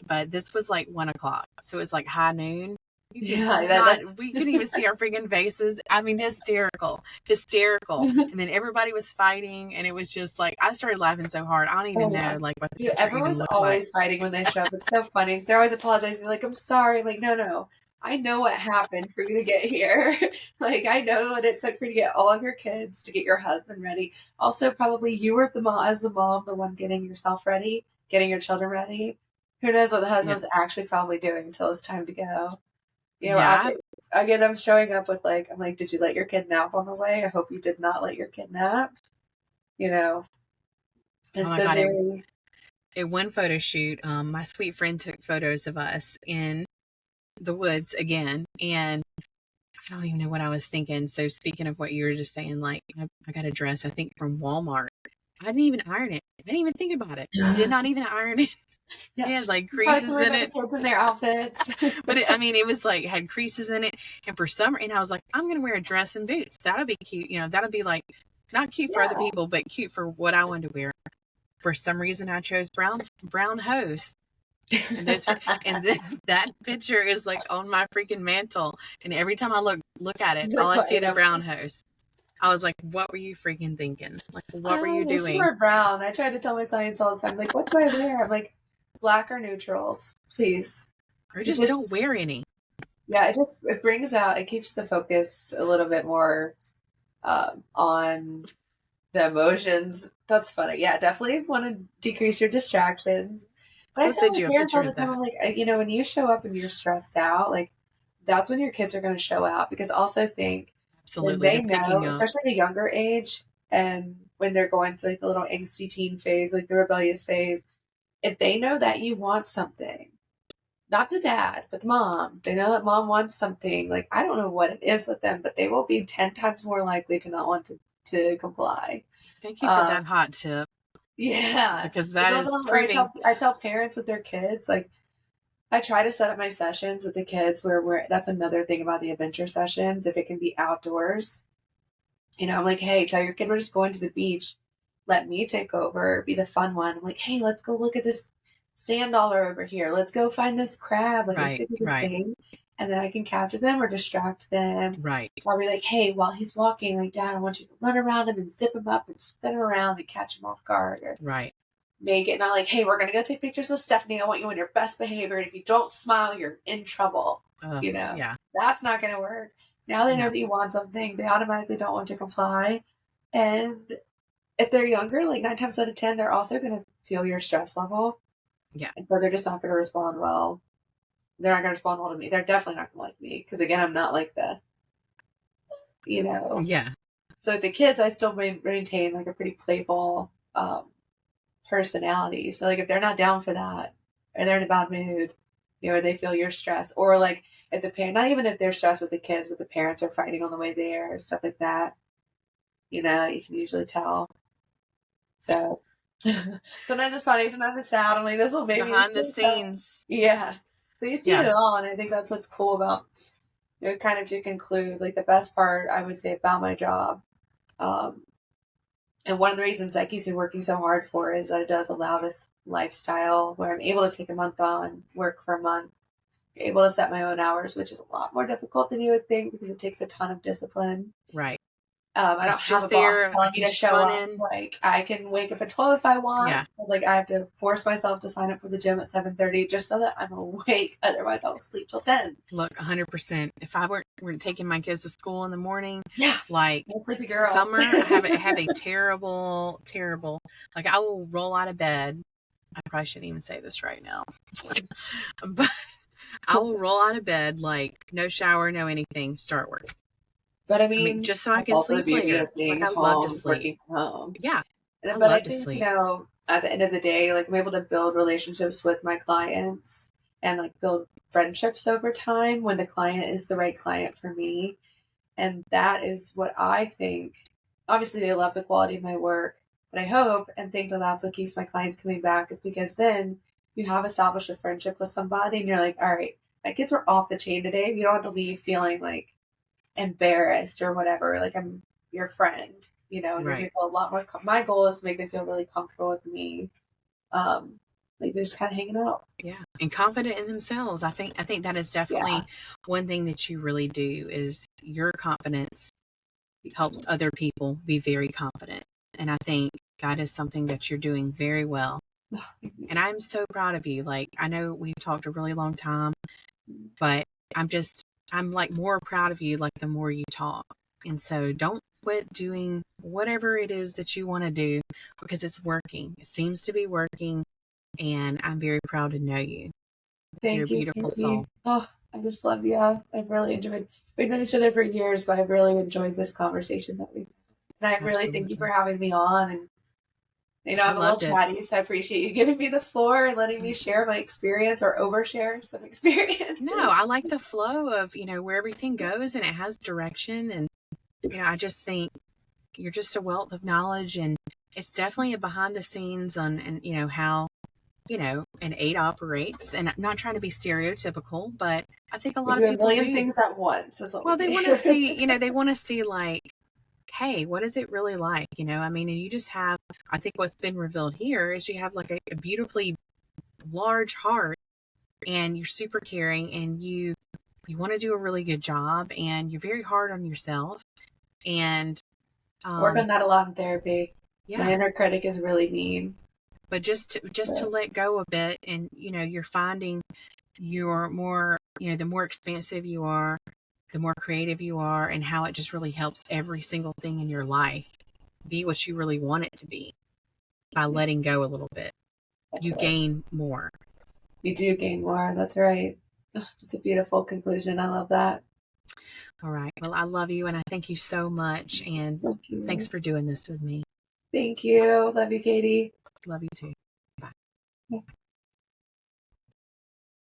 but this was like 1 o'clock, so it was like high noon. You could Yeah. That's. not, we couldn't even see our freaking faces. I mean, hysterical. And then everybody was fighting, and it was just like, I started laughing so hard. I don't even Oh, know yeah. like what the Dude, picture even everyone's looked like. always fighting when they show up. It's so funny. So they're always apologizing. They're like, I'm sorry. I'm like, no, no. I know what happened for you to get here. Like, I know what it took for you to get all of your kids, to get your husband ready. Also, probably you were the mom, as the mom, the one getting yourself ready, getting your children ready. Who knows what the husband Yeah. was actually probably doing until it's time to go. Yeah. Again, I'm showing up with like, I'm like, did you let your kid nap on the way? I hope you did not let your kid nap. You know, Oh it's my so God. very. At one photo shoot, my sweet friend took photos of us in the woods again, and I don't even know what I was thinking. So speaking of what you were just saying, like, I got a dress, I think from Walmart. I didn't even iron it. I didn't even think about it. Did not even iron it. It Yeah, had like you probably creases worried in about the it. kids and their outfits. But I mean, it was like, had creases in it. And I was like, I'm going to wear a dress and boots. That'll be cute. That'll be like, not cute for other Yeah. people, but cute for what I wanted to wear. For some reason, I chose brown hose. And and then that picture is like on my freaking mantle. And every time I look at it, You're all like, I what, see are the brown hose. I was like, what were you freaking thinking? Like, what were you they should doing? wear brown. I try to tell my clients all the time, like, what do I wear? I'm like, black or neutrals, please. Or It just just, don't wear any. yeah, it brings out, it keeps the focus a little bit more on the emotions. That's funny. Yeah, definitely want to decrease your distractions. But I I'll tell send my you a parents picture all the of time, that. I'm like, when you show up and you're stressed out, like, that's when your kids are going to show out. Because also think when Absolutely. they They're picking know, up. especially at a younger age, and when they're going to like the little angsty teen phase, like the rebellious phase, if they know that you want something, not the dad, but the mom, they know that mom wants something. Like, I don't know what it is with them, but they will be 10 times more likely to not want to comply. Thank you for Um, that hot tip, yeah. because It's that one of is them where proving. I tell parents with their kids, like, I try to set up my sessions with the kids where that's another thing about the adventure sessions. If it can be outdoors, I'm like, hey, tell your kid we're just going to the beach. Let me take over, be the fun one. I'm like, hey, let's go look at this sand dollar over here. Let's go find this crab. Like, let's Right, go do this right, thing. And then I can capture them or distract them. right, Or I'll be like, hey, while he's walking, like, Dad, I want you to run around him and zip him up and spin him around and catch him off guard. Or right. make it not like, hey, we're going to go take pictures with Stephanie. I want you on your best behavior. And if you don't smile, you're in trouble. Yeah, That's not going to work. Now they know no, that you want something. They automatically don't want to comply. And if they're younger, like 9 times out of 10, they're also going to feel your stress level. yeah, And so they're just not going to respond well. They're not going to respond well to me. They're definitely not going to like me. Because again, I'm not like you know. yeah. So with the kids, I still maintain like a pretty playful personality. So like if they're not down for that, or they're in a bad mood, or they feel your stress, or like if the parent, not even if they're stressed with the kids, but the parents are fighting on the way there, stuff like that, you can usually tell. So sometimes it's funny, sometimes it's sad. I'm like, this will make me Behind the so sad. scenes, Yeah. So you see it all, and I think that's what's cool about, kind of to conclude, like the best part I would say about my job, and one of the reasons that keeps me working so hard for is that it does allow this lifestyle where I'm able to take a month on, work for a month, able to set my own hours, which is a lot more difficult than you would think because it takes a ton of discipline. Right. I don't have a boss telling me to show up. Like, I can wake up at 12 if I want. Yeah. Like, I have to force myself to sign up for the gym at 7:30 just so that I'm awake. Otherwise, I'll sleep till 10. Look, 100%. If I weren't taking my kids to school in the morning, like I'm a sleepy girl. Summer, I have a terrible, like I will roll out of bed. I probably shouldn't even say this right now, but I will roll out of bed, like no shower, no anything, start work. But I mean just so I can sleep later. Like I love to sleep. Working from home. Yeah. But I think, at the end of the day, like I'm able to build relationships with my clients and like build friendships over time when the client is the right client for me. And that is what I think. Obviously, they love the quality of my work, but I hope and think that that's what keeps my clients coming back, is because then you have established a friendship with somebody and you're like, all right, my kids were off the chain today. You don't have to leave feeling like embarrassed or whatever. Like, I'm your friend, and you're people a lot more. My goal is to make them feel really comfortable with me. Like they're just kind of hanging out. Yeah. And confident in themselves. I think that is definitely one thing that you really do, is your confidence helps other people be very confident. And I think that is something that you're doing very well. And I'm so proud of you. Like, I know we've talked a really long time, but I'm like more proud of you, like the more you talk. And so don't quit doing whatever it is that you want to do, because it's working. It seems to be working. And I'm very proud to know you. Thank You're you, a beautiful Katie. soul. Oh, I just love you. I've really enjoyed. We've known each other for years, but I've really enjoyed this conversation that we've had. And I really thank you for having me on. And I'm a little chatty, so I appreciate you giving me the floor and letting me share my experience, or overshare some experience. No, I like the flow of, where everything goes and it has direction. And, I just think you're just a wealth of knowledge, and it's definitely a behind the scenes on, and, how, an 8 operates. And I'm not trying to be stereotypical, but I think a lot of people do. 1,000,000 things at once is what they want to see, they want to see like, hey, what is it really like? And you just have, I think what's been revealed here is you have like a beautifully large heart, and you're super caring, and you want to do a really good job, and you're very hard on yourself, and work on that a lot in therapy. Yeah. My inner critic is really mean. But just to let go a bit, and you're finding you're more, the more expansive you are, the more creative you are, and how it just really helps every single thing in your life be what you really want it to be by letting go a little bit. That's you gain more. You do gain more. That's right. It's a beautiful conclusion. I love that. All right. Well, I love you, and I thank you so much. And thanks for doing this with me. Thank you. Love you, Katie. Love you too. Bye.